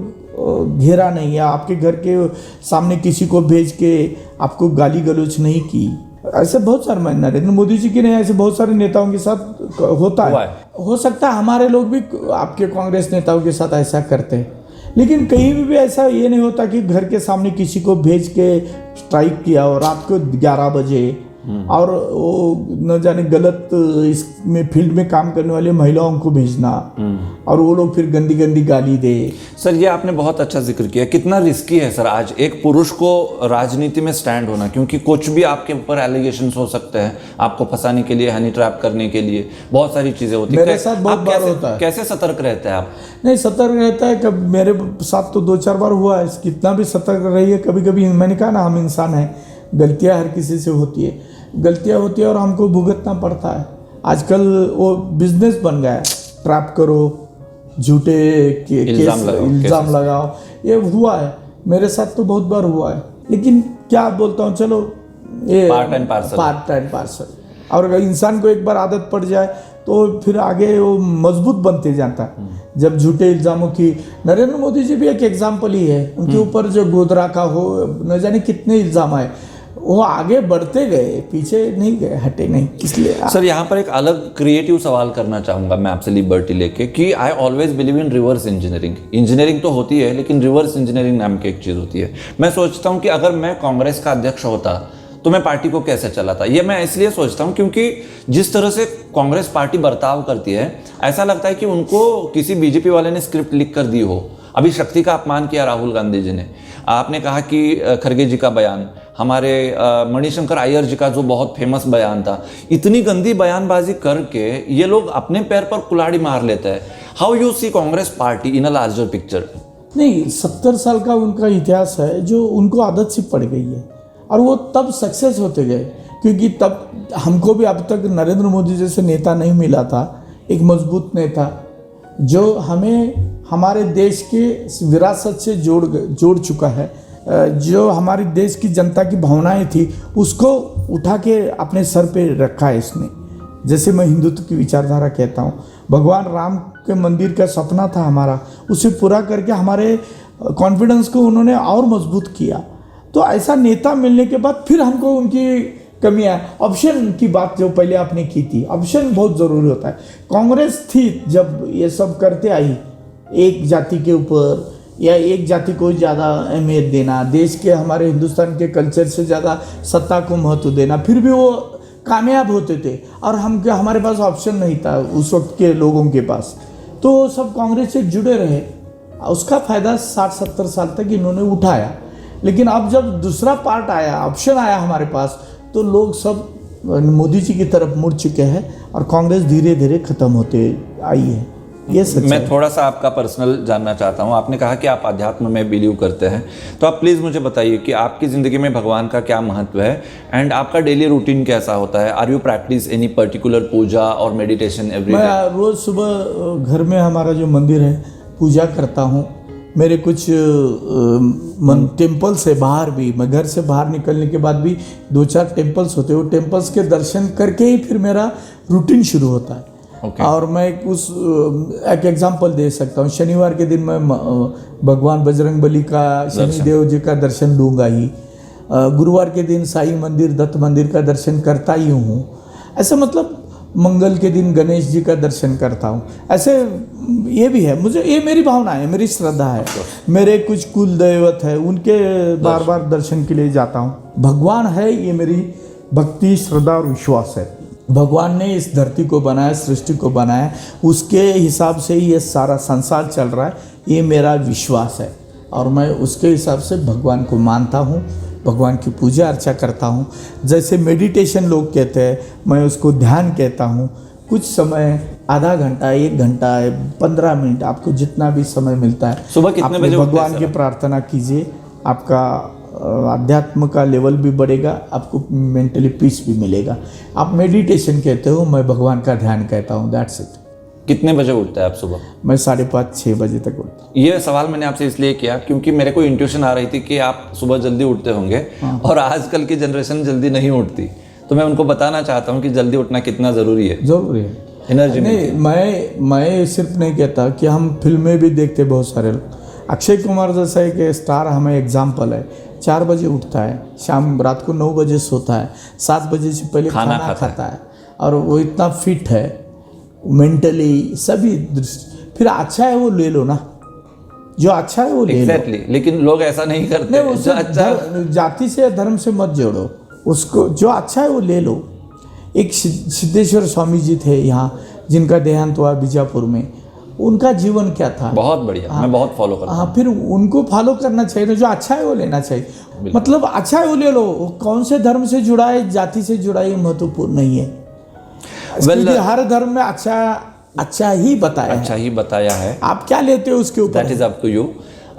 घेरा नहीं, या आपके घर के सामने किसी को भेज के आपको गाली गलौज नहीं की। ऐसे बहुत सारे, नरेंद्र मोदी जी के नहीं, ऐसे बहुत सारे नेताओं के साथ होता है। हो सकता है हमारे लोग भी आपके कांग्रेस नेताओं के साथ ऐसा करते हैं, लेकिन कहीं भी ऐसा ये नहीं होता कि घर के सामने किसी को भेज के स्ट्राइक किया और रात को 11 बजे और वो न जाने गलत इसमें फील्ड में काम करने वाली महिलाओं को भेजना और वो लोग फिर गंदी गंदी गाली दे। सर, ये आपने बहुत अच्छा जिक्र किया। कितना रिस्की है सर आज एक पुरुष को राजनीति में स्टैंड होना, क्योंकि कुछ भी आपके ऊपर एलिगेशंस हो सकते हैं, आपको फंसाने के लिए, हनी ट्रैप करने के लिए बहुत सारी चीजें होती है। मेरे साथ बहुत बार होता है। कैसे सतर्क रहते हैं आप? नहीं, सतर्क रहता है। कब मेरे साथ तो 2-4 बार हुआ है। कितना भी सतर्क रहिए, कभी कभी मैंने कहा ना, हम इंसान हैं, गलतियां हर किसी से होती है, गलतियां होती है और हमको भुगतना पड़ता है। आजकल वो बिजनेस बन गया है, ट्रैप करो, झूठे इल्ज़ाम लगाओ। ये हुआ है मेरे साथ तो बहुत बार हुआ है, लेकिन क्या बोलता हूँ, चलो ये पार्ट एंड पार्सल। और अगर इंसान को एक बार आदत पड़ जाए तो फिर आगे वो मजबूत बनते जाता है। जब झूठे इल्ज़ामों की, नरेंद्र मोदी जी भी एक एग्जाम्पल ही है। उनके ऊपर जो गोधरा का हो, न जाने कितने इल्ज़ाम आए, वो आगे बढ़ते गए, पीछे नहीं गए, हटे नहीं। इसलिए सर यहाँ पर एक अलग क्रिएटिव सवाल करना चाहूँगा मैं आपसे लिबर्टी लेके, कि I always believe in reverse engineering. Engineering तो होती है, लेकिन रिवर्स इंजीनियरिंग नाम की एक चीज़ होती है। मैं सोचता हूँ कि अगर मैं कांग्रेस का अध्यक्ष होता तो मैं पार्टी को कैसे चलाता। ये मैं इसलिए सोचता हूँ क्योंकि जिस तरह से कांग्रेस पार्टी बर्ताव करती है, ऐसा लगता है कि उनको किसी बीजेपी वाले ने स्क्रिप्ट लिख कर दी हो। अभी शक्ति का अपमान किया राहुल गांधी जी ने। आपने कहा कि खड़गे जी का बयान, हमारे मणिशंकर अय्यर जी का जो बहुत फेमस बयान था, इतनी गंदी बयानबाजी करके ये लोग अपने पैर पर कुल्हाड़ी मार लेते हैं। How you see Congress party in a larger picture? नहीं, 70 साल का उनका इतिहास है जो उनको आदत सी पड़ गई है, और वो तब सक्सेस होते गए क्योंकि तब हमको भी अब तक नरेंद्र मोदी जैसे नेता नहीं मिला था, एक मजबूत नेता जो हमें हमारे देश के विरासत से जोड़ चुका है। जो हमारे देश की जनता की भावनाएं थी उसको उठा के अपने सर पे रखा है इसने। जैसे मैं हिंदुत्व की विचारधारा कहता हूँ, भगवान राम के मंदिर का सपना था हमारा, उसे पूरा करके हमारे कॉन्फिडेंस को उन्होंने और मजबूत किया। तो ऐसा नेता मिलने के बाद फिर हमको उनकी कमियां, ऑप्शन की बात जो पहले आपने की थी, ऑप्शन बहुत ज़रूरी होता है। कांग्रेस थी जब ये सब करते आई, एक जाति के ऊपर या एक जाति को ज़्यादा अहमियत देना, देश के हमारे हिंदुस्तान के कल्चर से ज़्यादा सत्ता को महत्व देना, फिर भी वो कामयाब होते थे और हमारे पास ऑप्शन नहीं था उस वक्त के लोगों के पास। तो सब कांग्रेस से जुड़े रहे, उसका फ़ायदा 60-70 साल तक इन्होंने उठाया। लेकिन अब जब दूसरा पार्ट आया, ऑप्शन आया हमारे पास, तो लोग सब मोदी जी की तरफ मुड़ चुके हैं और कांग्रेस धीरे धीरे ख़त्म होते आई है। ये सच मैं है। थोड़ा सा आपका पर्सनल जानना चाहता हूँ। आपने कहा कि आप अध्यात्म में बिलीव करते हैं, तो आप प्लीज़ मुझे बताइए कि आपकी ज़िंदगी में भगवान का क्या महत्व है एंड आपका डेली रूटीन कैसा होता है। Are you practice any particular puja और मेडिटेशन एवरी डे? मैं रोज़ सुबह घर में हमारा जो मंदिर है पूजा करता हूँ। मेरे कुछ टेम्पल से बाहर भी, मैं घर से बाहर निकलने के बाद भी 2-4 टेम्पल्स होते हैं, वो टेम्पल्स के दर्शन करके ही फिर मेरा रूटीन शुरू होता है। और मैं एक एग्जांपल दे सकता हूँ। शनिवार के दिन मैं भगवान बजरंग बली का, शनिदेव जी का दर्शन लूँगा ही। गुरुवार के दिन साईं मंदिर, दत्त मंदिर का दर्शन करता ही हूँ। ऐसा मतलब मंगल के दिन गणेश जी का दर्शन करता हूँ। ऐसे ये भी है, मुझे ये मेरी भावना है, मेरी श्रद्धा है। मेरे कुछ कुल दैवत है, उनके बार बार दर्शन के लिए जाता हूँ। भगवान है, ये मेरी भक्ति, श्रद्धा और विश्वास है। भगवान ने इस धरती को बनाया, सृष्टि को बनाया, उसके हिसाब से ही ये सारा संसार चल रहा है, ये मेरा विश्वास है। और मैं उसके हिसाब से भगवान को मानता हूँ, भगवान की पूजा अर्चा करता हूँ। जैसे मेडिटेशन लोग कहते हैं, मैं उसको ध्यान कहता हूँ। कुछ समय, आधा घंटा, 1 घंटा, 15 मिनट, आपको जितना भी समय मिलता है, सुबह कितने बजे भगवान की प्रार्थना कीजिए। आपका अध्यात्म का लेवल भी बढ़ेगा, आपको मेंटली पीस भी मिलेगा। आप मेडिटेशन कहते हो, मैं भगवान का ध्यान कहता हूँ, दैट्स इट। कितने बजे उठते हैं आप सुबह? मैं 5:30-6 बजे तक उठता हूँ। ये सवाल मैंने आपसे इसलिए किया क्योंकि मेरे को इंट्यूशन आ रही थी कि आप सुबह जल्दी उठते होंगे और आजकल की जनरेशन जल्दी नहीं उठती, तो मैं उनको बताना चाहता हूँ कि जल्दी उठना कितना ज़रूरी है। जरूरी है, एनर्जी नहीं, मैं सिर्फ नहीं कहता कि हम फिल्में भी देखते बहुत सारे लोग। अक्षय कुमार जैसा एक स्टार हमें एग्जाम्पल है, 4 बजे उठता है, रात को 9 बजे सोता है, 7 बजे से पहले खाना खाता है और वो इतना फिट है मेंटली, सभी दृष्टि। फिर अच्छा है वो ले लो ना, जो अच्छा है वो ले लो। लेकिन लोग ऐसा नहीं करते। नहीं, उससे जाति से, धर्म से मत जोड़ो उसको, जो अच्छा है वो ले लो। एक सिद्धेश्वर स्वामी जी थे यहाँ, जिनका देहांत हुआ बीजापुर में। उनका जीवन क्या था, बहुत बढ़िया। मैं बहुत फॉलो करता हूँ। हाँ, फिर उनको फॉलो करना चाहिए। जो अच्छा है वो लेना चाहिए। मतलब अच्छा है वो ले लो, कौन से धर्म से जुड़ा है, जाति से जुड़ा है, महत्वपूर्ण नहीं है। हर धर्म में अच्छा ही बताया है। आप क्या लेते हो उसके ऊपर, that is up to you.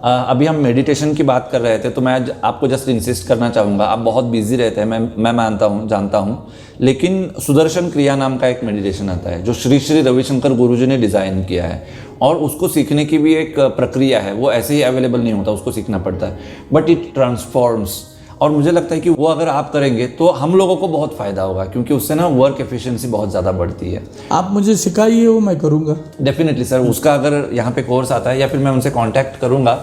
अभी हम मेडिटेशन की बात कर रहे थे, तो मैं आपको जस्ट इंसिस्ट करना चाहूँगा। आप बहुत बिजी रहते हैं, मैं मानता हूँ, जानता हूँ, लेकिन सुदर्शन क्रिया नाम का एक मेडिटेशन आता है जो श्री श्री रविशंकर गुरुजी ने डिज़ाइन किया है, और उसको सीखने की भी एक प्रक्रिया है। वो ऐसे ही अवेलेबल नहीं होता, उसको सीखना पड़ता है, बट इट ट्रांसफॉर्म्स। और मुझे लगता है कि वो अगर आप करेंगे तो हम लोगों को बहुत फ़ायदा होगा, क्योंकि उससे ना वर्क एफिशिएंसी बहुत ज़्यादा बढ़ती है। आप मुझे सिखाइए, वो मैं करूँगा। डेफिनेटली सर, उसका अगर यहाँ पे कोर्स आता है, या फिर मैं उनसे कांटेक्ट करूँगा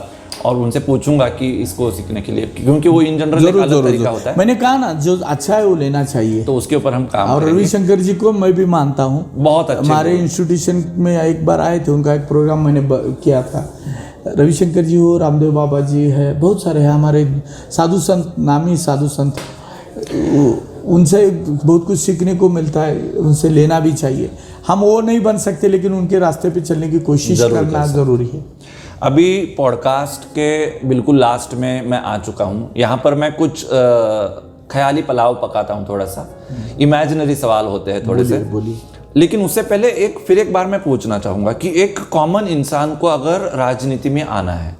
और उनसे पूछूंगा कि इसको सीखने के लिए, क्योंकि वो इन जनरल एक अलग तरीका होता है। मैंने कहा ना, जो अच्छा है वो लेना चाहिए, तो उसके ऊपर हम काम और रविशंकर जी को मैं भी मानता हूँ, बहुत अच्छे। हमारे इंस्टीट्यूशन में एक बार आए थे, उनका एक प्रोग्राम मैंने किया था। रविशंकर जी हो, रामदेव बाबा जी है, बहुत सारे हैं हमारे साधु संत, नामी साधु संत। उनसे बहुत कुछ सीखने को मिलता है, उनसे लेना भी चाहिए। हम वो नहीं बन सकते, लेकिन उनके रास्ते पे चलने की कोशिश करना ज़रूरी है। अभी पॉडकास्ट के बिल्कुल लास्ट में मैं आ चुका हूँ। यहाँ पर मैं कुछ ख्याली पुलाव पकाता हूँ, थोड़ा सा इमेजिनरी सवाल होते हैं थोड़े से। बोलिए। लेकिन उससे पहले फिर एक बार मैं पूछना चाहूँगा कि एक कॉमन इंसान को अगर राजनीति में आना है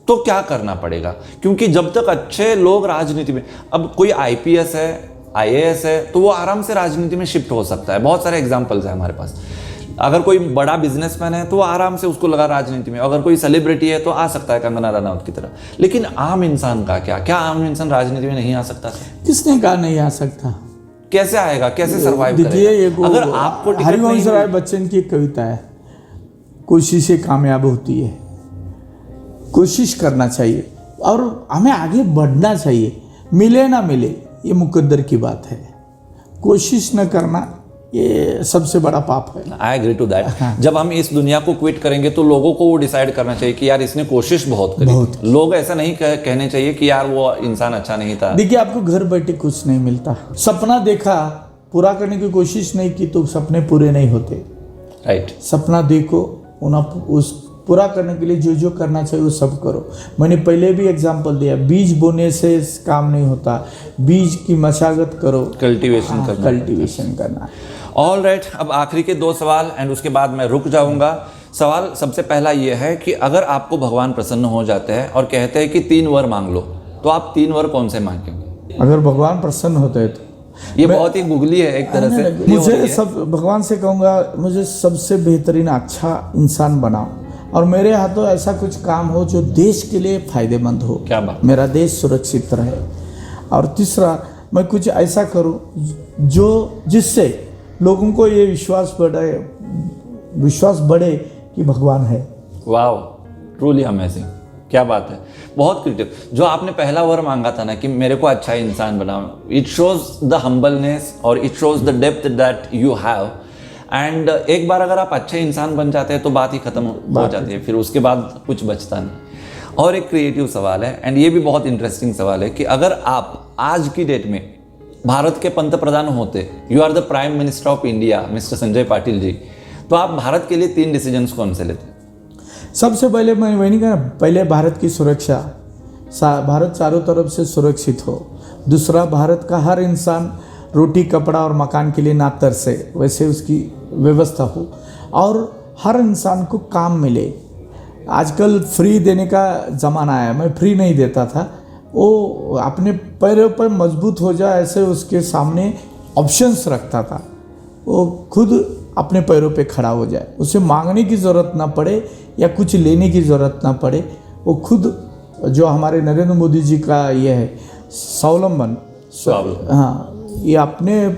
तो क्या करना पड़ेगा? क्योंकि जब तक अच्छे लोग राजनीति में, अब कोई IPS है, IAS है, तो वो आराम से राजनीति में शिफ्ट हो सकता है। बहुत सारे एग्जाम्पल्स हैं हमारे पास। अगर कोई बड़ा बिजनेसमैन है तो वो आराम से उसको लगा राजनीति में, अगर कोई सेलिब्रिटी है तो आ सकता है कंगना रनौत की तरह, लेकिन आम इंसान का क्या आम इंसान राजनीति में नहीं आ सकता? किसने कहा नहीं आ सकता? कैसे आएगा, कैसे सरवाइव देखिए, करेगा? अगर आपको टिकट हरिवंश नहीं राय बच्चन की एक कविता है, कोशिशें कामयाब होती है। कोशिश करना चाहिए और हमें आगे बढ़ना चाहिए, मिले ना मिले ये मुकद्दर की बात है। कोशिश न करना ये सबसे बड़ा पाप है। I agree to that. जब हम इस दुनिया को क्विट करेंगे तो लोगों को वो डिसाइड करना चाहिए कि यार इसने कोशिश बहुत करी। लोग ऐसा नहीं कहने चाहिए कि यार वो इंसान अच्छा नहीं था। देखिए, आपको घर बैठे कुछ नहीं मिलता। सपना देखा, पूरा करने की कोशिश नहीं की तो सपने पूरे नहीं होते। राइट। सपना देखो, उस पूरा करने के लिए जो करना चाहिए वो सब करो। मैंने पहले भी एग्जांपल दिया, बीज बोने से काम नहीं होता, बीज की मशागत करो, कल्टीवेशन करना। ऑल राइट, अब आखिरी के 2 सवाल एंड उसके बाद मैं रुक जाऊंगा। सवाल सबसे पहला ये है कि अगर आपको भगवान प्रसन्न हो जाते हैं और कहते हैं कि 3 वर मांग लो, तो आप 3 वर कौन से मांगेंगे? अगर भगवान प्रसन्न होते हैं तो ये बहुत ही गुगली है एक तरह से। मुझे सब भगवान से कहूँगा, मुझे सबसे बेहतरीन अच्छा इंसान बनाओ और मेरे हाथों ऐसा कुछ काम हो जो देश के लिए फायदेमंद हो। क्या बात। मेरा देश सुरक्षित रहे। और तीसरा, मैं कुछ ऐसा करूं जिससे लोगों को ये विश्वास बढ़े कि भगवान है। वाओ, ट्रूली अमेजिंग, क्या बात है, बहुत क्रिएटिव। जो आपने पहला वर मांगा था ना कि मेरे को अच्छा इंसान बनाओ, इट शोज द हम्बलनेस और it shows the depth that you have. And एक बार अगर आप अच्छे इंसान बन जाते हैं तो बात ही खत्म हो जाती है, फिर उसके बाद कुछ बचता नहीं। और एक क्रिएटिव सवाल है एंड ये भी बहुत इंटरेस्टिंग सवाल है कि अगर आप आज की डेट में भारत के पंतप्रधान होते, you are the prime minister of India mister Sanjay Patil ji, तो आप भारत के लिए 3 डिसीजंस कौन से लेते? सबसे पहले मैं वही नहीं कहा, पहले भारत की सुरक्षा, भारत चारों तरफ से सुरक्षित हो। दूसरा, भारत का हर इंसान रोटी कपड़ा और मकान के लिए ना तरसे, वैसे उसकी व्यवस्था हो और हर इंसान को काम मिले। आजकल फ्री देने का ज़माना है, मैं फ्री नहीं देता था। वो अपने पैरों पर मजबूत हो जाए ऐसे उसके सामने ऑप्शंस रखता था, वो खुद अपने पैरों पे खड़ा हो जाए, उसे मांगने की ज़रूरत ना पड़े या कुछ लेने की ज़रूरत ना पड़े, वो खुद, जो हमारे नरेंद्र मोदी जी का ये है स्वावलंबन, हाँ, ये अपने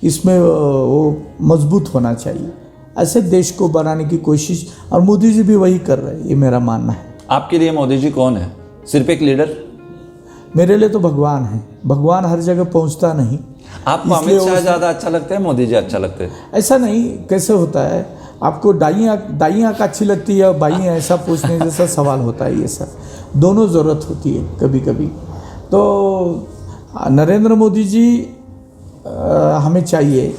इसमें वो मजबूत होना चाहिए। ऐसे देश को बनाने की कोशिश, और मोदी जी भी वही कर रहे हैं, ये मेरा मानना है। आपके लिए मोदी जी कौन है? सिर्फ एक लीडर? मेरे लिए तो भगवान है। भगवान हर जगह पहुंचता नहीं। आपको अमित शाह ज़्यादा अच्छा लगता है, मोदी जी अच्छा लगते हैं? ऐसा नहीं, कैसे होता है, आपको दाई आँख अच्छी लगती है या बाई, ऐसा पूछने जैसा सवाल होता है। ये सब दोनों ज़रूरत होती है कभी कभी। तो नरेंद्र मोदी जी हमें चाहिए,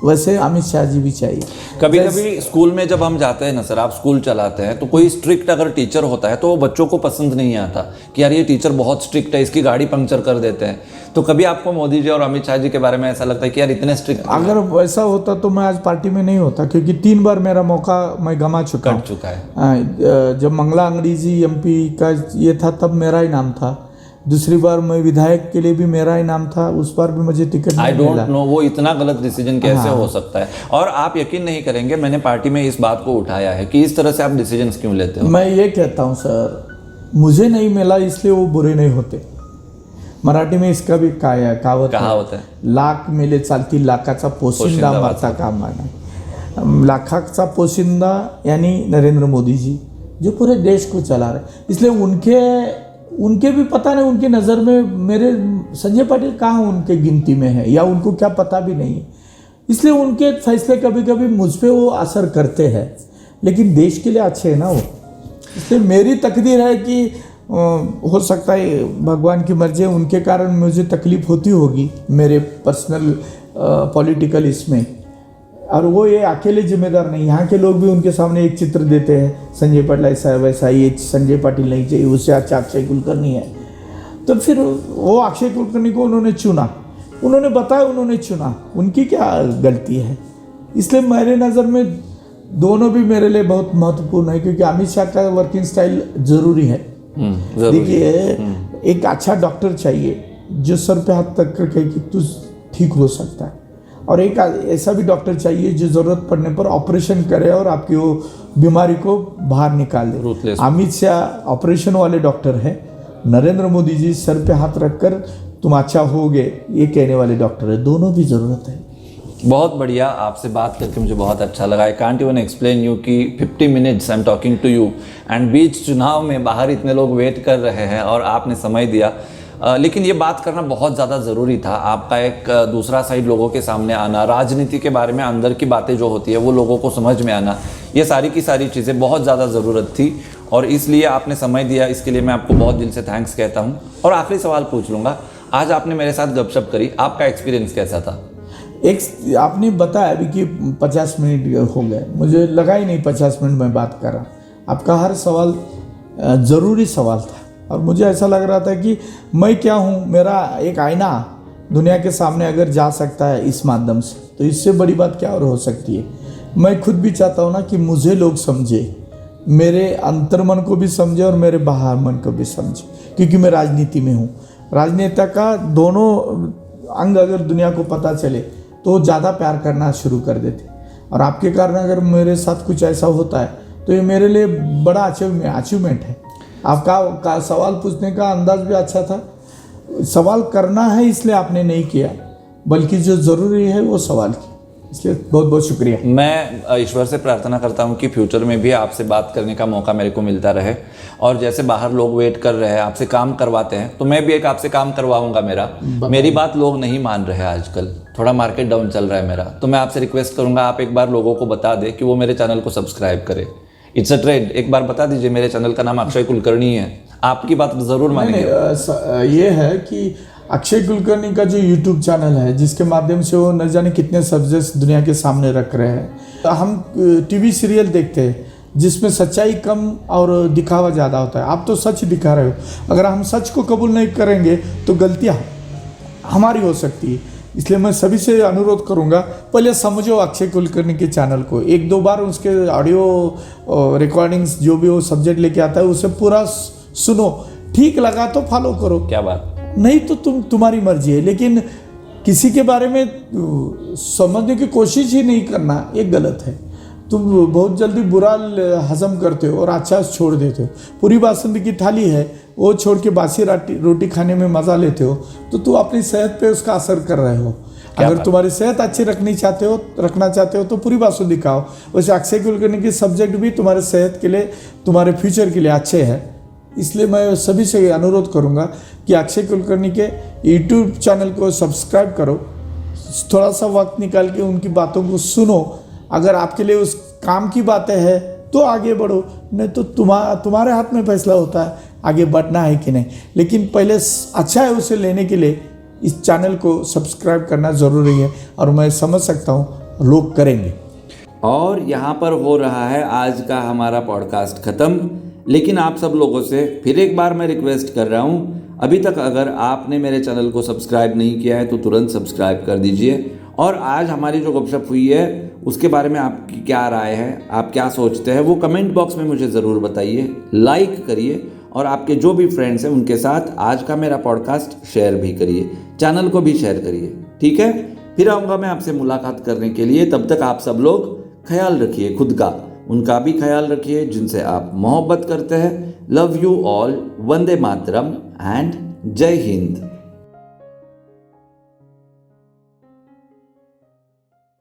वैसे अमित शाह जी भी चाहिए। कभी कभी स्कूल में जब हम जाते हैं ना सर, आप स्कूल चलाते हैं, तो कोई स्ट्रिक्ट अगर टीचर होता है तो वो बच्चों को पसंद नहीं आता कि यार ये टीचर बहुत स्ट्रिक्ट है, इसकी गाड़ी पंक्चर कर देते हैं। तो कभी आपको मोदी जी और अमित शाह जी के बारे में ऐसा लगता है कि यार इतने स्ट्रिक्ट? अगर वैसा होता तो मैं आज पार्टी में नहीं होता, क्योंकि 3 बार मेरा मौका मैं गंवा चुका है। जब मंगला अंग्रेजी MP का ये था तब मेरा ही नाम था। दूसरी बार मैं विधायक के लिए भी मेरा ही नाम था, उस बार भी मुझे टिकट नहीं मिला। आई डोंट नो वो इतना गलत डिसीजन कैसे हो सकता है। और आप यकीन नहीं करेंगे, मैंने पार्टी में इस बात को उठाया है कि इस तरह से आप डिसीजंस क्यों लेते हो। मैं ये कहता हूँ सर, मुझे नहीं मिला इसलिए वो बुरे नहीं होते। मराठी में इसका भी कहावत है, लाख मेले चालती लाखाचा पोशिंदा मरता कामा नाही। लाखाचा पोशिंदा यानी नरेंद्र मोदी जी, जो पूरे देश को चला रहे। इसलिए उनके भी पता नहीं, उनके नज़र में मेरे संजय पाटिल कहाँ उनके गिनती में है, या उनको क्या पता भी नहीं है। इसलिए उनके फैसले कभी कभी मुझ पे वो असर करते हैं, लेकिन देश के लिए अच्छे हैं ना वो। इसलिए मेरी तकदीर है कि हो सकता है भगवान की मर्जी है, उनके कारण मुझे तकलीफ होती होगी मेरे पर्सनल पॉलिटिकल इसमें, और वो ये अकेले जिम्मेदार नहीं। यहाँ के लोग भी उनके सामने एक चित्र देते हैं, संजय पाटिल ऐसा है वैसा, ये संजय पाटिल नहीं चाहिए, उससे अच्छा अक्षय कुलकर्णी है। तो फिर वो अक्षय कुलकर्णी को उन्होंने चुना, उन्होंने बताया, उन्होंने चुना, उनकी क्या गलती है। इसलिए मेरे नज़र में दोनों भी मेरे लिए बहुत महत्वपूर्ण है, क्योंकि अमित शाह का वर्किंग स्टाइल ज़रूरी है। देखिए, एक अच्छा डॉक्टर चाहिए जो सर पे हाथ तक कहे कि तू ठीक हो सकता है, और एक ऐसा भी डॉक्टर चाहिए जो ज़रूरत पड़ने पर ऑपरेशन करे और आपकी वो बीमारी को बाहर निकाल दे। Ruthless। अमित शाह ऑपरेशन वाले डॉक्टर है, नरेंद्र मोदी जी सर पे हाथ रखकर तुम अच्छा होगे ये कहने वाले डॉक्टर है। दोनों भी ज़रूरत है। बहुत बढ़िया, आपसे बात करके मुझे बहुत अच्छा लगा। I can't even explain you कि 50 minutes I am talking to you and बीच चुनाव में बाहर इतने लोग वेट कर रहे हैं और आपने समय दिया। लेकिन ये बात करना बहुत ज़्यादा ज़रूरी था। आपका एक दूसरा साइड लोगों के सामने आना, राजनीति के बारे में अंदर की बातें जो होती है वो लोगों को समझ में आना, ये सारी की सारी चीज़ें बहुत ज़्यादा ज़रूरत थी और इसलिए आपने समय दिया। इसके लिए मैं आपको बहुत दिल से थैंक्स कहता हूँ। और आखिरी सवाल पूछ लूँगा, आज आपने मेरे साथ गपशप करी, आपका एक्सपीरियंस कैसा था? एक आपने बताया अभी कि 50 मिनट हो गए, मुझे लगा ही नहीं 50 मिनट में बात कर रहा। आपका हर सवाल ज़रूरी सवाल था और मुझे ऐसा लग रहा था कि मैं क्या हूँ, मेरा एक आईना दुनिया के सामने अगर जा सकता है इस माध्यम से, तो इससे बड़ी बात क्या और हो सकती है। मैं खुद भी चाहता हूँ ना कि मुझे लोग समझे, मेरे अंतर्मन को भी समझे और मेरे बाहर मन को भी समझे, क्योंकि मैं राजनीति में हूँ। राजनेता का दोनों अंग अगर दुनिया को पता चले तो ज़्यादा प्यार करना शुरू कर देते। और आपके कारण अगर मेरे साथ कुछ ऐसा होता है तो ये मेरे लिए बड़ा अचीवमेंट है। आपका सवाल पूछने का अंदाज भी अच्छा था। सवाल करना है इसलिए आपने नहीं किया, बल्कि जो ज़रूरी है वो सवाल किया, इसलिए बहुत बहुत शुक्रिया। मैं ईश्वर से प्रार्थना करता हूँ कि फ्यूचर में भी आपसे बात करने का मौका मेरे को मिलता रहे और जैसे बाहर लोग वेट कर रहे हैं, आपसे काम करवाते हैं, तो मैं भी एक आपसे काम करवाऊंगा। मेरी बात लोग नहीं मान रहे हैं आजकल, थोड़ा मार्केट डाउन चल रहा है मेरा, तो मैं आपसे रिक्वेस्ट करूंगा आप एक बार लोगों को बता दें कि वो मेरे चैनल को सब्सक्राइब करें। इट्स अ ट्रेड, एक बार बता दीजिए। मेरे चैनल का नाम अक्षय कुलकर्णी है, आपकी बात ज़रूर मानेंगे। ये है कि अक्षय कुलकर्णी का जो यूट्यूब चैनल है, जिसके माध्यम से वो न जाने कितने सब्जेक्ट्स दुनिया के सामने रख रहे हैं। हम टीवी सीरियल देखते हैं जिसमें सच्चाई कम और दिखावा ज़्यादा होता है। आप तो सच दिखा रहे हो, अगर हम सच को कबूल नहीं करेंगे तो गलतियाँ हमारी हो सकती है। इसलिए मैं सभी से अनुरोध करूंगा, पहले समझो अक्षय कुलकर्णी के चैनल को, एक दो बार उसके ऑडियो रिकॉर्डिंग्स जो भी वो सब्जेक्ट लेके आता है उसे पूरा सुनो, ठीक लगा तो फॉलो करो, क्या बात, नहीं तो तुम्हारी मर्जी है। लेकिन किसी के बारे में समझने की कोशिश ही नहीं करना, ये गलत है। तुम बहुत जल्दी बुरा हजम करते हो और अच्छा छोड़ देते हो। पूरी बासुंदी की थाली है, वो छोड़ के बासी रोटी खाने में मज़ा लेते हो, तो तू अपनी सेहत पे उसका असर कर रहे हो। अगर तुम्हारी सेहत अच्छी रखना चाहते हो तो पूरी बासुंदी खाओ। वैसे अक्षय कुलकर्णी के सब्जेक्ट भी तुम्हारे सेहत के लिए, तुम्हारे फ्यूचर के लिए अच्छे हैं। इसलिए मैं सभी से अनुरोध करूंगा कि अक्षय कुलकर्णी के यूट्यूब चैनल को सब्सक्राइब करो, थोड़ा सा वक्त निकाल के उनकी बातों को सुनो। अगर आपके लिए उस काम की बातें हैं तो आगे बढ़ो, नहीं तो तुम्हारे हाथ में फैसला होता है आगे बढ़ना है कि नहीं। लेकिन पहले अच्छा है उसे लेने के लिए इस चैनल को सब्सक्राइब करना ज़रूरी है और मैं समझ सकता हूँ लोग करेंगे। और यहाँ पर हो रहा है आज का हमारा पॉडकास्ट ख़त्म। लेकिन आप सब लोगों से फिर एक बार मैं रिक्वेस्ट कर रहा हूँ, अभी तक अगर आपने मेरे चैनल को सब्सक्राइब नहीं किया है तो तुरंत सब्सक्राइब कर दीजिए। और आज हमारी जो गपशप हुई है उसके बारे में आपकी क्या राय है, आप क्या सोचते हैं, वो कमेंट बॉक्स में मुझे ज़रूर बताइए, लाइक करिए और आपके जो भी फ्रेंड्स हैं उनके साथ आज का मेरा पॉडकास्ट शेयर भी करिए, चैनल को भी शेयर करिए। ठीक है, फिर आऊँगा मैं आपसे मुलाकात करने के लिए। तब तक आप सब लोग ख्याल रखिए खुद का, उनका भी ख्याल रखिए जिनसे आप मोहब्बत करते हैं। Love you all, Vande Mataram and जय हिंद।